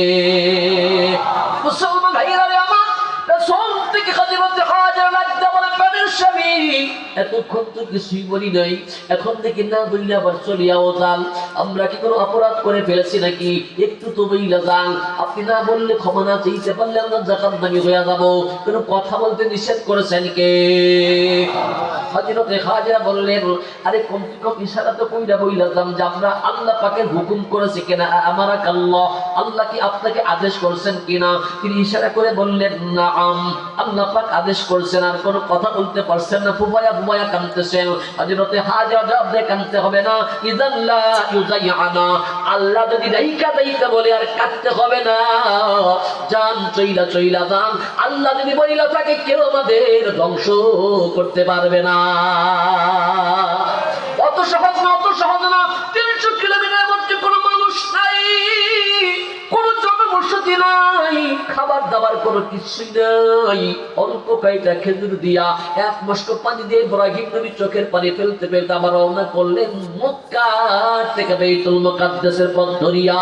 মুসলমান ভাইরা আমার, পেছন থেকে হযরত হাজেরা লাগতে বলে প্রাণের স্বামী এতক্ষণ তো কিছুই বলি নাই, এখন থেকে না বইলে আবার চলিয়াও যান। আমরা কি কোনো অপরাধ করে ফেলেছি নাকি? একটু তো বইলা যান, আপনি না বললে ক্ষমা না চাইতে পারলে আমরা জাহান্নামী হয়ে যাব। কোনো কথা বলতে নিষেধ করেছেন কে? হযরত হাজেরা বললেন আরে কমসে কম ইশারা তো কইরা বইলা যান যে আমরা আল্লাহ পাকের হুকুম করেছি কিনা, আমারা আল্লাহ, আল্লাহ কি আপনাকে আদেশ করছেন কিনা? তিনি ইশারা করে বললেন নাআম, আল্লাহ পাক আদেশ করছেন। আর কোনো কথা বলতে পারছেন না, ফুবায়া ফুবায়া কাঁদতেছেন। হযরতে হাজেরা জবাব দিয়ে কাঁদতে হবে না, ইযাল্লা ইউযাইআনা, আল্লাহ যদি রাইকা দাইতে বলে আর কাঁদতে হবে না, জান চইলা চইলা যান। আল্লাহ যদি বইলা থাকে কেউ আমাদের ধ্বংস করতে পারবে না। অত সহজ না, অত সহজ না। 300 কিলোমিটারের মধ্যে কোনো মানুষ নাই, কোনো জনবসতি বসতি নাই, খাবার দাবার কোনো কিছুই নাই। অল্প কয়েকটা খেজুর দিয়া এক মস্ক পানি দিয়ে ইব্রাহিম নবী চোখের পানি ফেলতে ফেলতে আবার রওনা করলেন মক্কা থেকে বাইতুল মুকাদ্দাসের পথ ধরিয়া।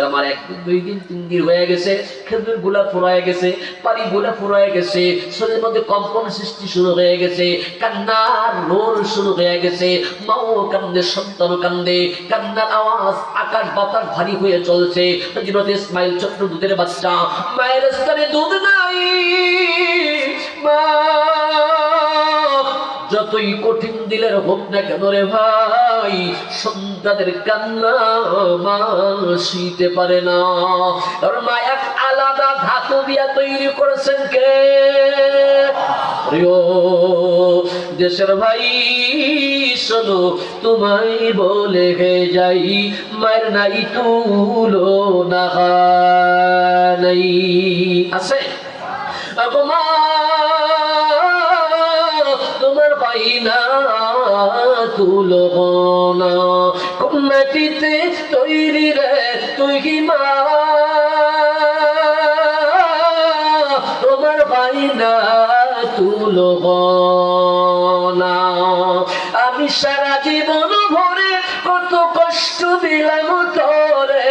আমার একদিন, 2 দিন, 3 দিন হয়ে গেছে, খেজুর গুলা ফুরায় গেছে, পানি গুলা ফুরায় গেছে, শরীরের মধ্যে কম্পন সৃষ্টি শুরু হয়ে গেছে, কান্নার রোল শুরু হয়ে গেছে। মাও কান্দে, সন্তান কান্দে, কান্নার আওয়াজ আকাশ বাতাস ভারী হয়ে চলছে। হযরত ইসমাইল ছোট্ট দুধের বাচ্চা, মায়ের স্তনে দুধ নাই। মা যতই কঠিন দিলের হোক না কেন রে ভাই, সন্তানের কান্না মা সইতে পারে না। আর মা এক আলাদা ধাতু দিয়া তৈরি করেছেন কে? ও দেশের ভাই শোনো, তোমায় বলে গে যাই, মায়ের নাই তুলনা নাই। আছে মা তোমার বাইনা তুলনা, কোন মাটিতে তৈরি রে তুই মা, তোমার বাইনা তুলনা। আমি সারা জীবন ভরে কত কষ্ট দিলাম তোরে,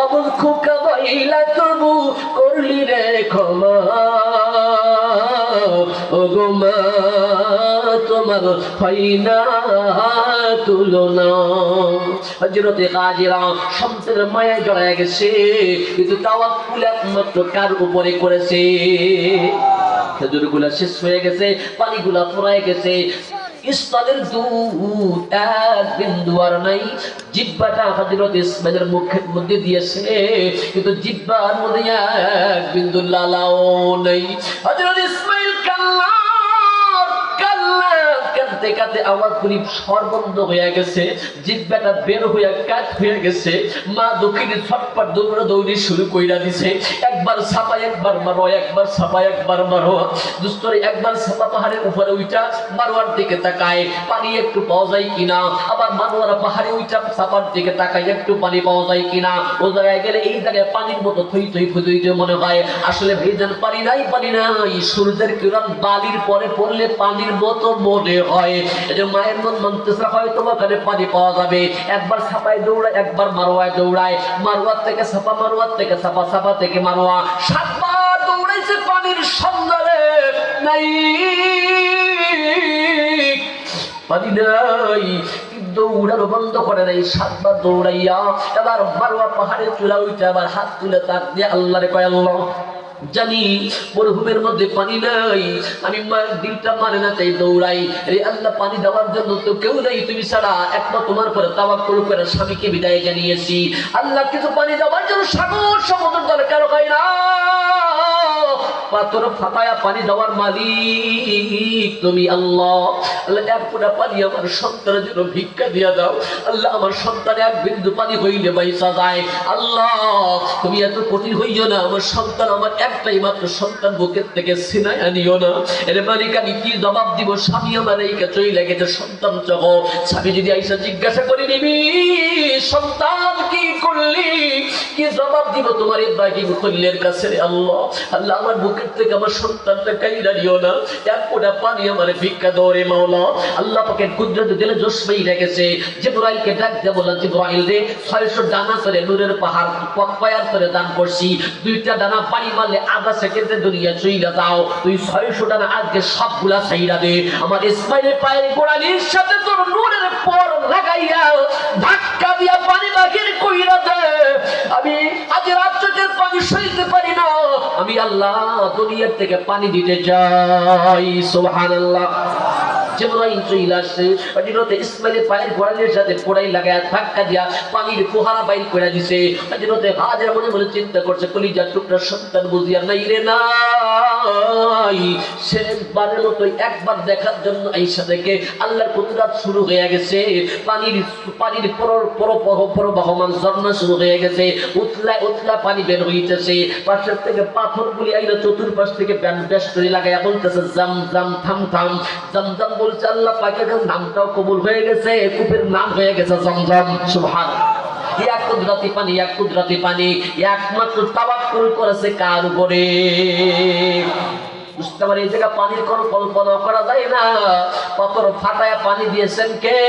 অবুল খুকা বইলা তবু করলি রে ক্ষমা। ওগো মা তোমার হয় না তুলনা। হযরতে গাজীরা সন্তানের মায়ায় জড়ায় গেছে, কিন্তু তাওয়াক্কুল একমাত্র কার উপরে করেছে? খেজুর গুলা শেষ হয়ে গেছে, পানি গুলা ফুরায় গেছে, স্তনের দুধ এক বিন্দু আর নাই। জিহ্বাটা হযরত ইসমাইলের মুখের মধ্যে দিয়েছে, কিন্তু জিহ্বার মধ্যে এক বিন্দু লালাও নেই। হযরত ইসমাইল কাঁদতে কাঁদতে আওয়াজ করি স্বর বন্ধ হয়ে গেছে, জিহ্বাটা বের হয়ে কাট হয়ে গেছে। মা দক্ষিণে ছটপট দৌড়াদৌড়ি শুরু কইরা দিছে। একবার ছাপা একবার মারো, একবার ছাপা একবার মারো। দুস্তরে একবার ছাপা পাহাড়ের উপরে উইটা মারোয়ার দিকে তাকায়, পানি একটু পাওয়া যায় কিনা, আবার মারোয়ার পাহাড়ে উইটা ছাপার দিকে তাকায়, একটু পানি পাওয়া যায় কিনা। ও জায়গায় গেলে এই জায়গায় পানির মতো থই থই ফুদইতে মনে হয়, আসলে ভেজান পানি নাই, পানি নাই। সূর্যের কিরণ বালির পরে পড়লে পানির মতো মনে হয়। এটা মায়ের মন মানতেছে হয়তো ওখানে পানি পাওয়া যাবে। একবার ছাপায় দৌড়ায়, একবার মারোয়ায় দৌড়ায়, মারোয়ার থেকে ছাপা, মারোয়ার থেকে ছাপা, ছাপা থেকে মারোয়া, 7 বার দৌড়াইছে পানির সন্ধানে, নাই পানি নাই। দৌড়ানো বন্ধ করে নাই, 7 বার দৌড়াইয়া এবার মারোয়া পাহাড়ের চূড়া উঠে আবার হাত তুলে তাক দিয়ে আল্লাহরে কয়, আল্লাহ জানি মরুভূমির মধ্যে পানি নাই, আমি দিলটা মানে না তাই দৌড়াই। রে আল্লাহ, পানি দেওয়ার জন্য তো কেউ নাই তুমি ছাড়া, একবার তোমার পরে তাওয়াক্কুল করে স্বামীকে বিদায় জানিয়েছি। আল্লাহ, কিছু পানি দেওয়ার জন্য সাগর সমুদ্র দরকার হয় না, পাথর ফাটায়া পানি দেওয়ার মালিক তুমি আল্লাহ। আল্লাহ, এক ফোঁটা পানি আমার সন্তানের জন্য ভিক্ষা দিয়া দাও। আল্লাহ, আমার সন্তান এক বিন্দু পানি হইলে বাইসা যায়। আল্লাহ, তুমি এত কঠিন হইও না, আমার সন্তান, আমার একটাই মাত্র সন্তান, বুকের থেকে সিনায় আনিও না। এর মালিক আমি কি জবাব দিব? স্বামী আমার এই কাছেই লেগেছে, সন্তান চাহ। স্বামী যদি আইসা জিজ্ঞাসা করে নিবি সন্তান কি করলি, কি জবাব দিব তোমার ইব্রাহিম খলিলের কাছে? আল্লাহ, আল্লাহ, আমার বুকের থেকে আমার সন্তানটা কাইরা দিও না, এক ফোঁটা পানি আমার ভিক্ষা দাও রে মাওলা। আল্লাহ পাকের কুদরত দিলে জোশমাই রেখেছে। জিবরাইলকে ডাক দিয়ে বললেন, জিবরাইল রে, 600 ডানা করে নূরের পাহাড় পয়ার করে দান করছি, 2টা ডানা পানি মারলে আধা সেকেন্ডে দুনিয়া চইলা যাও। তুই 600 ডানা আজকে সবগুলা ছাইরা দে, আমার ইসমাইলের পায়ের গোড়ালির সাথে তোর নূরের পর লাগাইয়া ধাক্কা দিয়া পানি বাহির কইরা দে। আমি আজ রাত চোখের পানি সইতে পারি না, আমি আল্লাহ দুনিয়ার থেকে পানি দিতে যাই। সুবহানাল্লাহ। জিবরাইল চলে আসছে, হযরত ইসমাইলের পায়ের গোড়ালির সাথে পোড়াই লাগায় ধাক্কা দিয়া পানির ফোহারা বাইর করে দিছে। হযরত হাজেরা মনে মনে চিন্তা করছে, কলিজার টুকরা সন্তান বুঝিয়া নাই রে নাই। শেষবারের মতো একবার দেখার জন্য আইসা থেকে আল্লাহর কুদরত শুরু হয়ে গেছে। পানির প্রবাহমান ঝর্ণা শুরু হয়ে গেছে, উতলা উতলা পানি বের হইতেছে। পাশের থেকে পাথরগুলি আইলো, চতুর্পাশ থেকে বেশ করে লাগাইয়া বলতেছে, জাম জাম থাম থাম। জাম জাম বলছে, আল্লাহ পাকের নামটাও কবুল হয়ে গেছে, কূপের নাম হয়ে গেছে জমজম। সুবহানাল্লাহ। এক কুদরতি পানি একমাত্র তাওয়াক্কুল করেছে কার উপরে? বুঝতে পারি এই জায়গা পানির কোনো কল্পনা করা যায় না। পাথর ফাটায় পানি দিয়েছেন কে?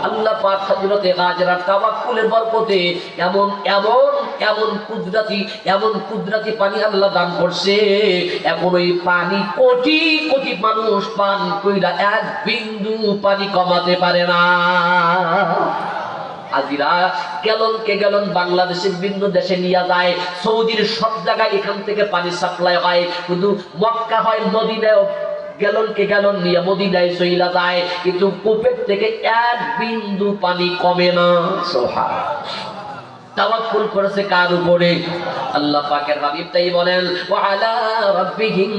আল্লাহ পাক হযরতে হাজেরার তাওয়াক্কুলের বরকতে এমন কুদরতি পানি আল্লাহ দান করছে। এখন ওই পানি কোটি কোটি মানুষ পান কইরা এক বিন্দু পানি কমাতে পারে না। হাজিরা গ্যালন বাংলাদেশের বিভিন্ন দেশে নিয়ে যায়, সৌদির সব জায়গায় এখান থেকে পানি সাপ্লাই হয়, শুধু মক্কা হয় মদিনায় গ্যালন নিয়ে মদিনায় চইলা যায়, কিন্তু কূপের থেকে এক বিন্দু পানি কমে না। সুবহানাল্লাহ। তাওয়াক্কুল করেছে কার উপরে? আল্লাহ পাকের হাবিব তাই বলেন ওয়া আলা রাব্বিহিম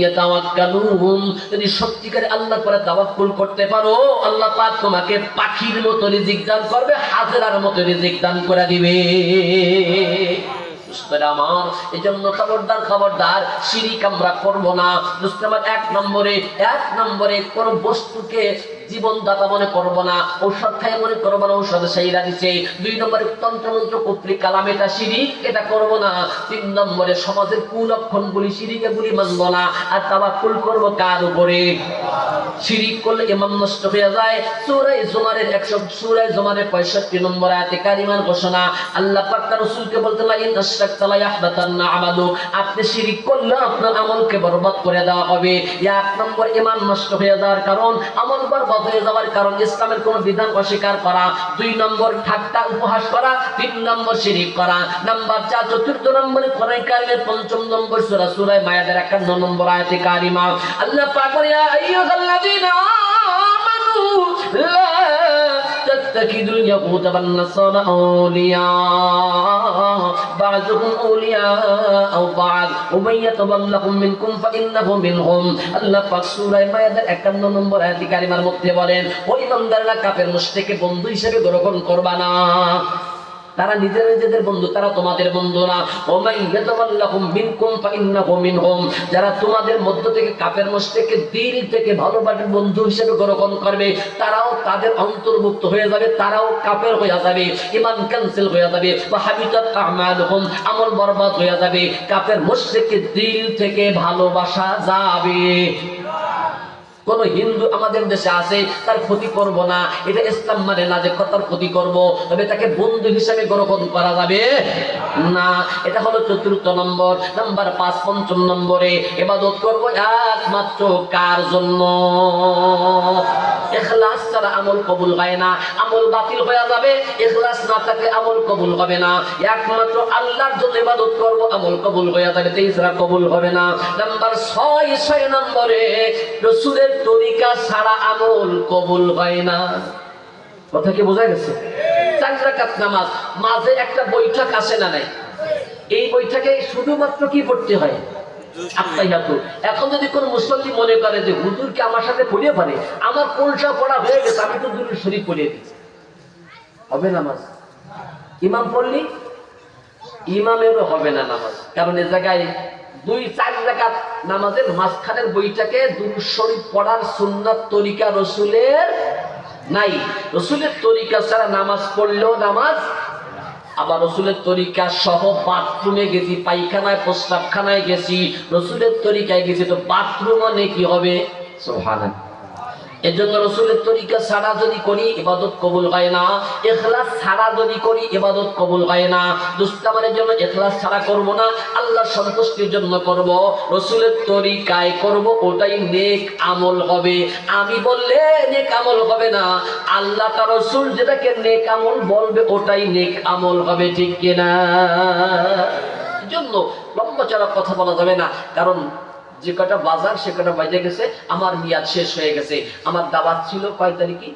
ইয়াতাওয়াক্কালুন। যদি সত্যিকারে আল্লাহর উপরে তাওয়াক্কুল করতে পারো, আল্লাহ পাক তোমাকে পাখির মতো রিজিক দান করবে, হাজরার মতো রিজিক দান করে দিবে। আমার এজন্য খবরদার শিরিক আমরা করব না। এক নম্বরে কোন বস্তুকে জীবনদাতা মনে করবো না, ঔষধ খাই মনে করবো না ঔষধ সেইরা দিচ্ছে। 2 নম্বরে তন্ত্রমন্ত্র কর্তৃক কালাম, এটা শিরিক, এটা করবো না। 3 নম্বরে সমাজের কুলক্ষণ গুলি শিরিকে গুলি মানব না। আর তাওয়াক্কুল করবো কার উপরে? শিরিক করলে ইমান নষ্ট হয়ে যায়। সূরা জুমারের 65 নম্বর আয়াতে কারিমার ঘোষণা, আল্লাহ পাক তার রাসূলকে বলতেন লা ইন আশরাকতা লা ইয়াহবাতান্না আমালু। আপনি শিরিক করলে আপনার আমলকে বরবাদ করে দেওয়া হবে। 1 নম্বর ইমান নষ্ট হয়ে যাওয়ার কারণ, আমল বরবাদ হয়ে যাওয়ার কারণ ইসলামের কোন বিধান অস্বীকার করা। 2 নম্বর ঠাট্টা উপহাস করা। 3 নম্বর শিরিক করা। নাম্বার 4 চতুর্থ নম্বরে কোরআন কারিমের 5ম নম্বর সূরা মায়েদার 51 নম্বর আয়াতে কারিমা, আল্লাহ পাক বলেন ইয়া আইয়ুহাল্লাযীনা আমানু লা তাত্তাখিযুল ইয়াকুতা ওয়ান নাসারা আউলিয়া বা'যুহুম আউলিয়াউ বা'দ ওয়া মান ইয়াতাওয়াল্লাহুম মিনকুম ফাইন্নাহু মিনহুম। আল্লাহ পাক সূরা মায়েদার 51 নম্বর আয়াতে কারিমার মধ্যে বলেন, ওই ইমানদাররা কাফের মুশরিককে বন্ধু হিসেবে গ্রহণ করবা না। তারা নিজেদের বন্ধু, তারা তোমাদের বন্ধু না। ওমাই ইয়াতাওয়াল্লাহুম মিনকুম ফাইন্নাহু মিনহুম। যারা তোমাদের মধ্য থেকে কাফের মুশরিককে দিল থেকে ভালোবাসে বন্ধু হিসেবে গ্রহণ করবে, তারাও তাদের অন্তর্ভুক্ত হয়ে যাবে, তারাও কাফের হয়ে যাবে, ঈমান ক্যান্সেল হয়ে যাবে। ওয়া হাবিতাত আ'মালুহুম, আমল বরবাদ হয়ে যাবে। কাফের মুশরিককে দিল থেকে ভালোবাসা যাবে। কোন হিন্দু আমাদের দেশে আছে, তার ক্ষতি করব না, এটা ইসলাম মানে না যে তার ক্ষতি করব, তবে তাকে বন্ধু হিসেবে গ্রহণ করা যাবে না। এটা হলো চতুর্থ নম্বর। নাম্বার 5 5ম নম্বরে ইবাদত করব একমাত্র কার জন্য? ইখলাস ছাড়া আমল কবুল হয় না, আমল বাতিল হয়ে যাবে। ইখলাস না থাকলে আমল কবুল হবে না। একমাত্র আল্লাহর জন্য ইবাদত করব, আমল কবুল হয়ে যাবে, তেইসরা কবুল হবে না। নাম্বার 6 নম্বরে রাসূলের তরিকা ছাড়া আমল কবুল হয় না। কথা কি বোঝা গেছে? 4 রাকাত নামাজ, মাঝে একটা বৈঠক আসে না নাই? এই বৈঠকে শুধুমাত্র কি পড়তে হয়? আত্তাহিয়াতু। এখন যদি কোন মুসল্লি মনে করে যে হুজুর কি আমার সাথে পড়িয়ে পারে, আমার কোনটা পড়া হয়ে গেছে, আমি তো দুরূদ শরীফ পড়িয়ে দিচ্ছি, হবে নামাজ? ইমাম পড়লি ইমামেরও হবে না নামাজ। কারণ এই জায়গায় 2-4 রাকাত নামাজের মাঝখানের বইটাকে দুরূদ শরীফ পড়ার সুন্নাত তরিকা রাসূলের নাই। রাসূলের তরিকা ছাড়া নামাজ পড়লেও নামাজ। আবার রাসূলের তরিকা সহ বাথরুমে গেছি, পায়খানায় প্রস্রাবখানায় গেছি, রাসূলের তরিকায় গেছি, তো বাথরুমও নেকি হবে। সুবহানাল্লাহ। এজন্য রাসূলের তরিকা ছাড়া যদি করি ইবাদত কবুল হয় না। ইখলাস ছাড়া যদি করি ইবাদত কবুল হয় না। দুষ্টামানের জন্য ইখলাস ছাড়া করব না, আল্লাহর সন্তুষ্টির জন্য করব, রাসূলের তরিকায় করব, ওটাই নেক আমল হবে। আমি বললে নেক আমল হবে না, আল্লাহ তার রাসূল যেটাকে নেক আমল বলবে ওটাই নেক আমল হবে, ঠিক কিনা? এজন্য লম্বা চড়া কথা বলা যাবে না, কারণ যে কটা বাজার সে কটা বাজে গেছে, আমার মেয়াদ শেষ হয়ে গেছে। আমার দাওয়াত ছিল কয় তারিখে?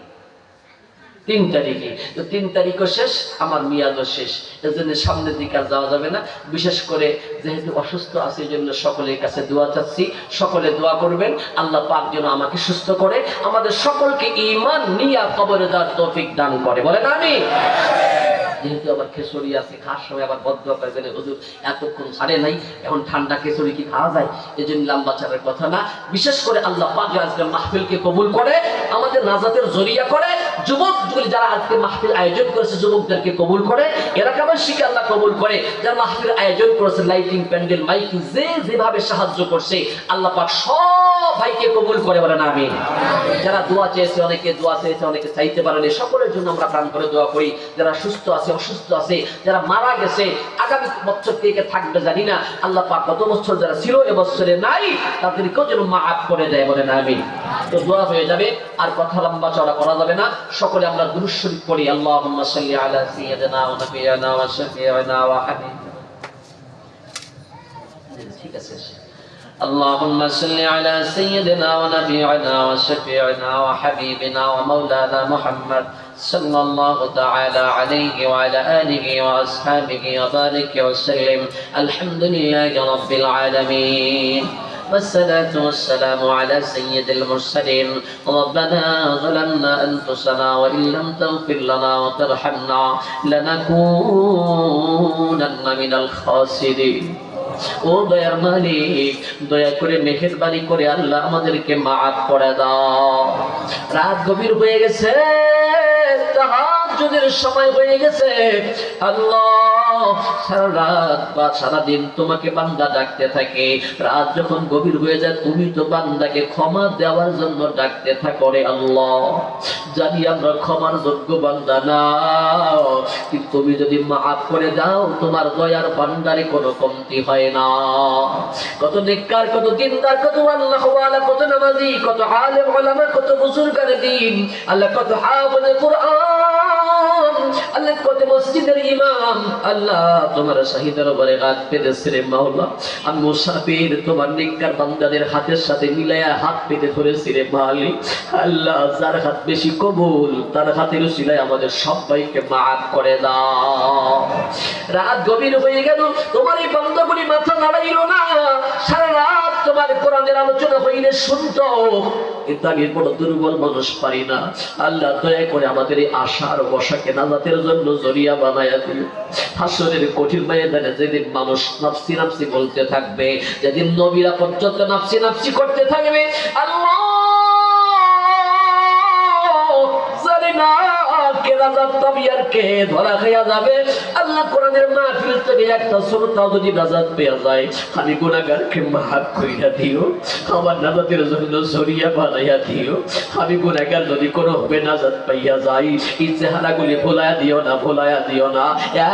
3 তারিখে। তো 3 তারিখও শেষ, আমার মেয়াদও শেষ। এর জন্য সামনের দিকে আর যাওয়া যাবে না। বিশেষ করে যেহেতু অসুস্থ আছে, এই জন্য সকলের কাছে দোয়া চাচ্ছি, সকলে দোয়া করবেন আল্লাহ পাক যেন আমাকে সুস্থ করে, আমাদের সকলকে ঈমান নিয়ে কবরে যাওয়ার তৌফিক দান করে। বলেন আমিন। যেহেতু আবার খেসুরি আছে, খাওয়ার সময় আবার বদ্ধ করবেন, হুজুর এতক্ষণ ছাড়ে নাই, এখন ঠান্ডা খেসুরি কি খাওয়া যায়? এই জন্য লম্বা ছাড়ার কথা না। বিশেষ করে আল্লাহ পাক আজকে মাহফিলকে কবুল করে, আমাদের নাজাতের জরিয়া করে, যুবকগুলি যারা আজকে মাহফিল আয়োজন করেছে যুবকদেরকে কবুল করে, এলাকাবাসীকে আল্লাহ কবুল করে, যারা মাহফিল আয়োজন করেছে, লাইটিং, প্যান্ডেল, মাইকিং, যে যেভাবে সাহায্য করছে আল্লাহ পাক সব ভাইকে কবুল করে, বলেন আমিন। যারা দোয়া চেয়েছে, অনেকে দোয়া চেয়েছে, অনেকে চাইতে পারেনি, সকলের জন্য আমরা প্রাণ করে দোয়া করি। যারা সুস্থ আছে, অসুস্থ আছে, যারা মারা গেছে, আগামী বছর থেকে থাকবে জানি না, আল্লাহ পাক গত বছর যারা ছিল এবছরে নাই, তাদেরকেও যেন মাফ করে দেয়, বলেন আমিন। তো দোয়া হয়ে যাবে, আর কথা লম্বা চড়া করা যাবে না। সকলে আমরা দুরূদ শরীফ পড়ি। আল্লাহুম্মা সাল্লি আলা সাইয়্যিদিনা ওয়া নাবিয়িনা ওয়া শাফিঈনা ওয়া হাবিবিনা। ঠিক আছে। اللهم صل على سيدنا ونبينا وشفيعنا وحبيبنا ومولانا محمد صلى الله تعالى عليه وعلى آله وأصحابه وبارك وسلم. الحمد لله رب العالمين والصلاة والسلام على سيد المرسلين. ربنا ظلمنا أنفسنا وإن لم تغفر لنا وترحمنا لنكونن من الخاسرين. ও দয়ার মালিক, দয়া করে মেহেরবানি করে আল্লাহ আমাদেরকে মাফ করে দাও। রাত গভীর হয়ে গেছে, তাহাজ্জুদের সময় হয়ে গেছে। আল্লাহ, সারা রাত বা সারা দিন তোমাকে বান্দা ডাকতে থাকে, রাত যখন গভীর হয়ে যায় তুমি তো বান্দাকে ক্ষমা দেওয়ার জন্য ডাকতে থাকো রে আল্লাহ। জানি আমরা ক্ষমার যোগ্য বান্দা না, কিন্তু তুমি যদি মাফ করে দাও তোমার দয়ার ভান্ডারে কোনো কমতি হয় না। কত নেককার, কত দিনদার, কত আল্লাহ ওয়ালা, কত নামাজি, কত আলেম ওলামা, কত বুজুর্গানে দ্বীন, আল্লাহ কত হাফেজে কুরআন, আল্লাহ কত মসজিদের ইমাম, আল্লাহ তোমার শাহিদের উপরে হাত পেতেছে রে মাওলা। আমি মুসাফির তোমার নেককার বান্দাদের হাতের সাথে মিলায়া হাত পেতে ধরেছি রে মালিক। আল্লাহ যার হাত বেশি কবুল তার হাতের উসিলায় আমাদের সবাইকে মাফ করে দাও। রাত গভীর হয়ে গেল, তোমার এই বান্দাগুলি মাথা নাড়াইল না, সারা রাত তোমার কোরআনের আলোচনা হইলে শুনতো, কিন্তু আমি বড় দুর্বল মানুষ, পারি না। আল্লাহ দয়া করে আমাদের এই আশার বসাকে নাজাতের জন্য জরিয়া বানায়া দিও। হাসরের কঠিন ময়দানে যেদিন মানুষ নাফসি নাফসি বলতে থাকবে, যেদিন নবীরা পর্যন্ত নাফসি নাফসি করতে থাকবে, আল্লাহ জানি না কে নাজাত পাবি আর কে ধরা খাইয়া যাবে। আল্লাহ কোরআনের মাহফিল থেকে একটা শ্রোতাও যদি নাজাত পেয়ে যায়, আমি গুনাহগারকে মাফ কইরা দিও, আমার নাজাতের জন্য জরিয়া বানাইয়া দিও। আমি গুনাহগার যদি কোনো হবে নাজাত পাইয়া যাই, এই চেহারাগুলি ভোলায়া দিও না, ভোলায়া দিও না,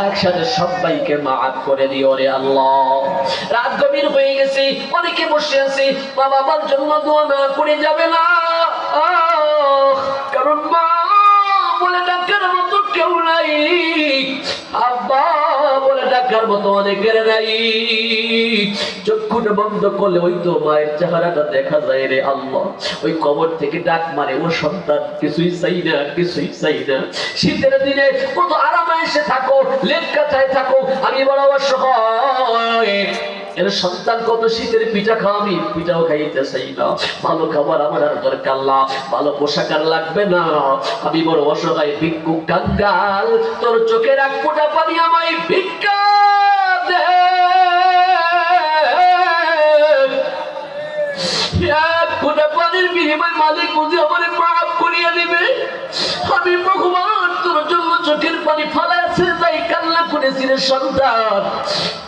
একসাথে সবাইকে মাফ করে দিও রে আল্লাহ। রাত গভীর হয়ে গেছে, অনেকে বসে আছে, বাবা আমার জন্য দোয়া না করে যাবে না, কারণ মা বলে ডাকার মতো কেউ নাই, আব্বা বলে ডাকার মতো অনেকের নাই। চক্ষুটা বন্ধ করলে ওই তো মায়ের চেহারাটা দেখা যায় রে আল্লাহ। ওই কবর থেকে ডাক মারে, ও সন্তান কিছুই চাই না, কিছুই চাই না। শীতের দিনে কত আরামে এসে থাকো, লেপ কাটায় থাকো, আমি বড় অসহায়, এর সন্তান কত শীতের পিঠা খাও, আমি পিঠাও খাইতে চাই না। ভালো খাবার আমার আর দরকার না, ভালো পোশাক আর লাগবে না, আমি বড় অসহায় ভিক্ষুক কাঙ্গাল, তোর চোখের এক ফোঁটা পানি আমায় ভিক্ষা দে। এক ফোঁটা পানির বিনিময়ে মালিক বুঝে আমারে মাফ করিয়া দিবে। আমি ভগবান তোর জন্য চোখের পানি ফালাইছে, তাই কান্না করেছি রে সন্তান।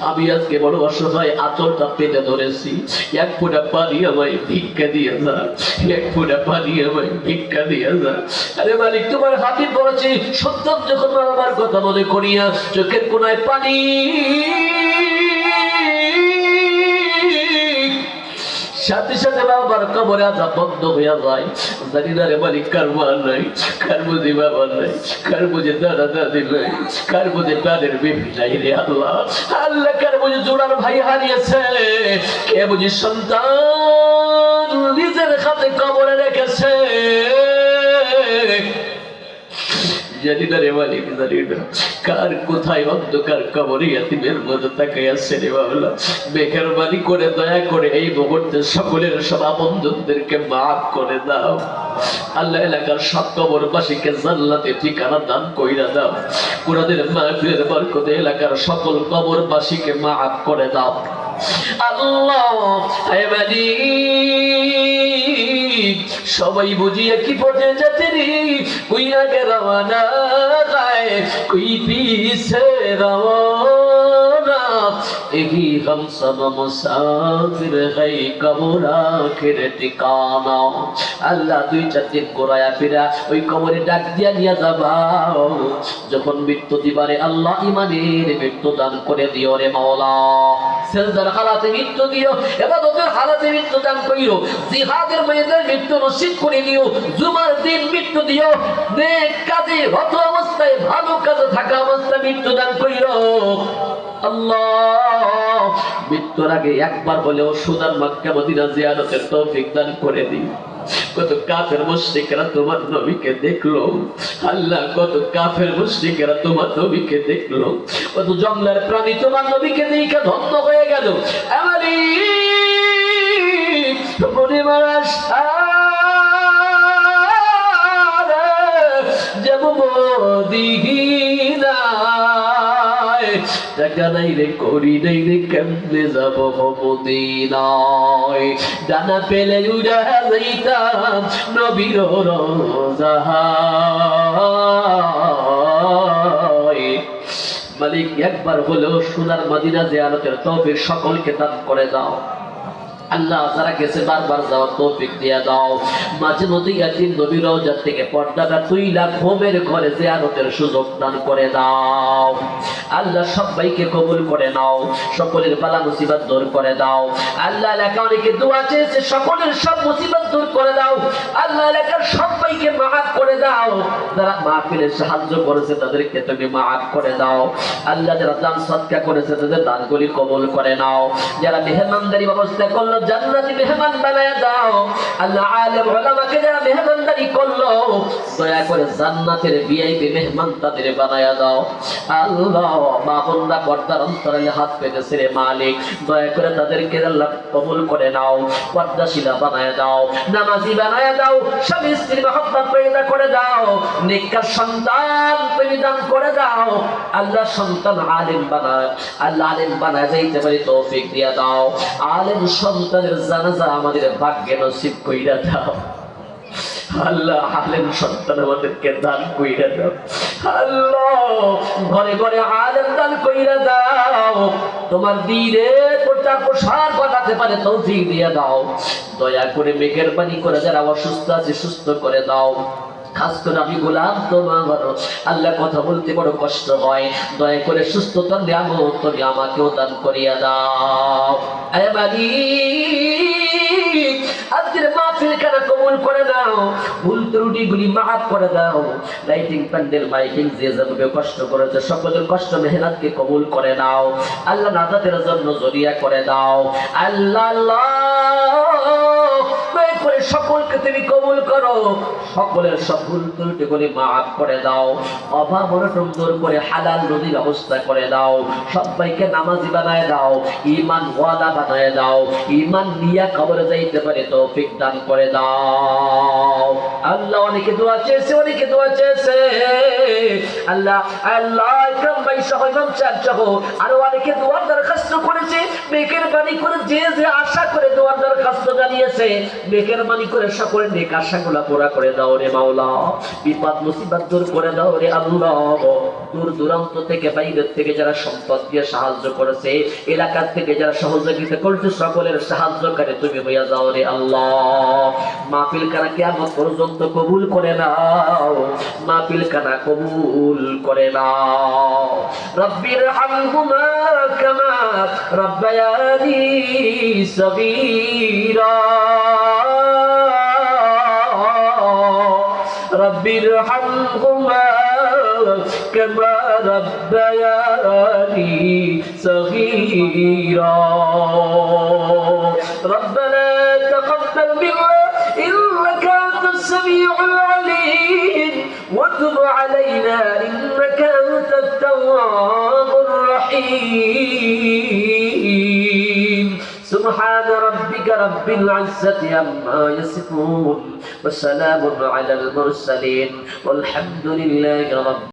আমি আজকে বড় অসহায়, আঁচলটা পেতে ধরেছি, এক ফোঁটা পানি আমায় ভিক্ষা দিয়ে যা, এক ফোঁটা পানি আমায় ভিক্ষা দিয়ে যা। আরে মালিক তোমার হাতে পড়েছি, সন্তান যখন আমার কথা মনে করিয়া চোখের কোনায় পানি, সাথে সাথে বাবার কবরে আজাব বন্ধ হইয়া যায়। জানি না রে মালিক, কার মা নাই, কার বুঝি বাবা নাই, কার বুঝি দাদা দাদি নাই, কার বুঝি তাদের বেবি নাই রে আল্লাহ। আল্লাহ কার বুঝি জোড়ার ভাই হারিয়েছে, কে বুঝি সন্তান নিজের হাতে কবরে রেখেছে। জানি না রে মালিক, জানি না কার কোথায় অন্ধকার কবরে ইয়াতিমের মতো তাকাই আছে রে বাবলা। মেহেরবানি করে দয়া করে এই মুহূর্তে সকলের সব আপনজনদেরকে মাফ করে দাও আল্লাহ। এলাকার সব কবরবাসীকে জান্নাতে ঠিকানা দান কইরা দাও। কুরআনের মাহফিলের বরকতে এলাকার সকল কবরবাসীকে মাফ করে দাও আল্লাহ। হে মালিক, সবাই বুঝিয়ে কি পড়ে যাচ্ছে রে, কই আগে রওনা গায় কই পিছে রওনা, এহি हम सब मुसाफिर है कब्र आखिर ठिकाना। আল্লাহ দুই চার দিন ঘোরায়া ফিরা ওই কবরে ডাক দিয়া নিয়ে যাবাও। যখন মৃত্যু দিবারে আল্লাহ ইমানের মৃত্যু দান করে দিও রে মাওলা। সেজদার হালাতে মৃত্যু দিও, ইবাদতের হালাতে মৃত্যু দান কইরো, জিহাদের ময়দানে মৃত্যু নসিব করে দিও, জুমার দিন মৃত্যু দিও, নেক কাজে রত অবস্থায় ভালো কাজে থাকা অবস্থায় মৃত্যু দান কইরো আল্লাহ। মৃত্যুর আগে একবার হলেও সুদান মক্কা মদিনা জিয়ারতের তৌফিক দান করে দিও। কত কাফের মুশরিকরা তোমার নবীকে দেখলো আল্লাহ, কত কাফের মুশরিকরা তোমার নবীকে দেখলো, কত জঙ্গলের প্রাণী তোমার নবীকে দেখে ধন্য হয়ে গেল। আমারই পরিবারের যাব মদিনা, টাকা নাই রে করি নাই রে কেমনে যাব মদিনায়, ডানা পেলে উড়া যাইতাম নবীর রোজায়। মালিক একবার হলেও সোনার মদিনা জিয়ারতের তৌফিক সকলকে দান করে দাও আল্লাহ। যারা গেছে বারবার যাওয়ার তৌফিক দিয়ে দাও। মাঝে মধ্যে ইয়াতিম নবীর রওজা থেকে পর্দাটা তুইলা ঘুমের ঘরে জিয়ারতের সুযোগ দান করে দাও আল্লাহ। সবাইকে কবুল করে নাও, সকলের বালা মুসিবত দূর করে দাও আল্লাহ। এলাকা অনেকে দোয়া চেয়েছে, সকলের সব মুসিবত দূর করে দাও আল্লাহ। এলাকার সবাইকে মাফ করে দাও। যারা মাহফিলে সাহায্য করেছে তাদেরকে তুমি মাফ করে দাও আল্লাহ। যারা দান সদকা করেছে তাদের দানগুলি কবুল করে নাও। যারা মেহমানদারি ব্যবস্থা করলো জান্নাতি মেহমান বানায়া দাও আল্লাহ। আলেম উলামাকে যারা মেহমানদারি করলো দয়া করে জান্নাতের ভিআইপি মেহমান তাদের বানায়া দাও আল্লাহ। মা বোনরা পর্দার অন্তরালে হাত পেতেছে রে মালিক, দয়া করে তাদেরকে আল্লাহ কবুল করে নাও, পর্দাশীলা বানায়া দাও, নামাজি বানায়া দাও, স্বামী স্ত্রী মহব্বত পয়দা করে দাও, নেককার সন্তান তুমি দান করে দাও আল্লাহ। সন্তান আলেম বানায় আল্লাহ, আলেম বানায় যাইতে পারি তৌফিক দিয়া দাও আলেম সন্তানের জানাজা আমাদের ভাগ্যে নসিব কইরা দাও আল্লাহ। আলেম সন্তান আমাদেরকে দান কইরা দাও আল্লাহ। ঘরে ঘরে আলেম দান কইরা দাও, তোমার দ্বীনে প্রচার প্রসার ঘটাতে পারে তৌফিক দিয়ে দাও দয়া করে। মেহেরবানি করে যারা অসুস্থ আছে সুস্থ করে দাও। খাস করে আমি গোলাম তোমার আল্লাহ, কথা বলতে বড় কষ্ট হয়, দয়া করে সুস্থতার নিয়ামত তুমি আমাকেও দান করিয়া দাও। হে মালিক, আজকের মাহফিল খানা কবুল করে দাও, ভুল ত্রুটিগুলি মাফ করে দাও। লাইটিং প্যান্ডেল মাইকিং যে যেভাবে কষ্ট করেছে সকলের কষ্ট মেহনতকে কবুল করে নাও আল্লাহ। নাজাতের জন্য জরিয়া করে দাও আল্লাহ। আল্লাহ দয়া করে সকলকে তুমি কবুল করো, সকলের সব ভুল ত্রুটিগুলি মাফ করে দাও, অভাব অনটন দূর করে হালাল রুজির ব্যবস্থা করে দাও, সবাইকে নামাজি বানায় দাও, ঈমান ওয়ালা বানায় দাও, ঈমান নিয়া কবরে যাইতে পারে তৌফিক দান করে দাও আল্লাহ। অনেকে দোয়া চেয়েছে, অনেকে দোয়া চেয়েছে আল্লাহ। আল্লাহ ইকরাম ভাই সহ ইমাম সাহেব সহ আরো অনেকে দোয়ার দরখাস্ত করেছে। মেহেরবানি করে যে যে আশা করে দোয়ার দরখাস্ত জানিয়েছে মেহেরবানি করে সকলের নেক আশাগুলো পুরা করে দাও রে মাওলা। বিপদ মুসিবত দূর করে দাও রে আল্লাহ। দূর দূরান্ত থেকে বাইরের থেকে যারা সম্পদ দিয়ে সাহায্য করেছে, এলাকার থেকে যারা সহযোগিতা করছে সকলের সাহায্যকারী তুমি হইয়া যাও রে আল্লাহ। মাহফিল কানা কিয়ামত পর্যন্ত কবুল করে নাও, মাহফিল কানা কবুল করে নাও। রব্বির হামহুমা কামা রব্বায়ানি সগীরা, রব্বির হামহুমা কামা রব্বায়ানি সগীরা। ربنا تقبل منا إنك أنت السميع العليم وتب علينا إنك أنت التواب الرحيم سبحان ربك رب العزة عما يصفون وسلام على المرسلين والحمد لله رب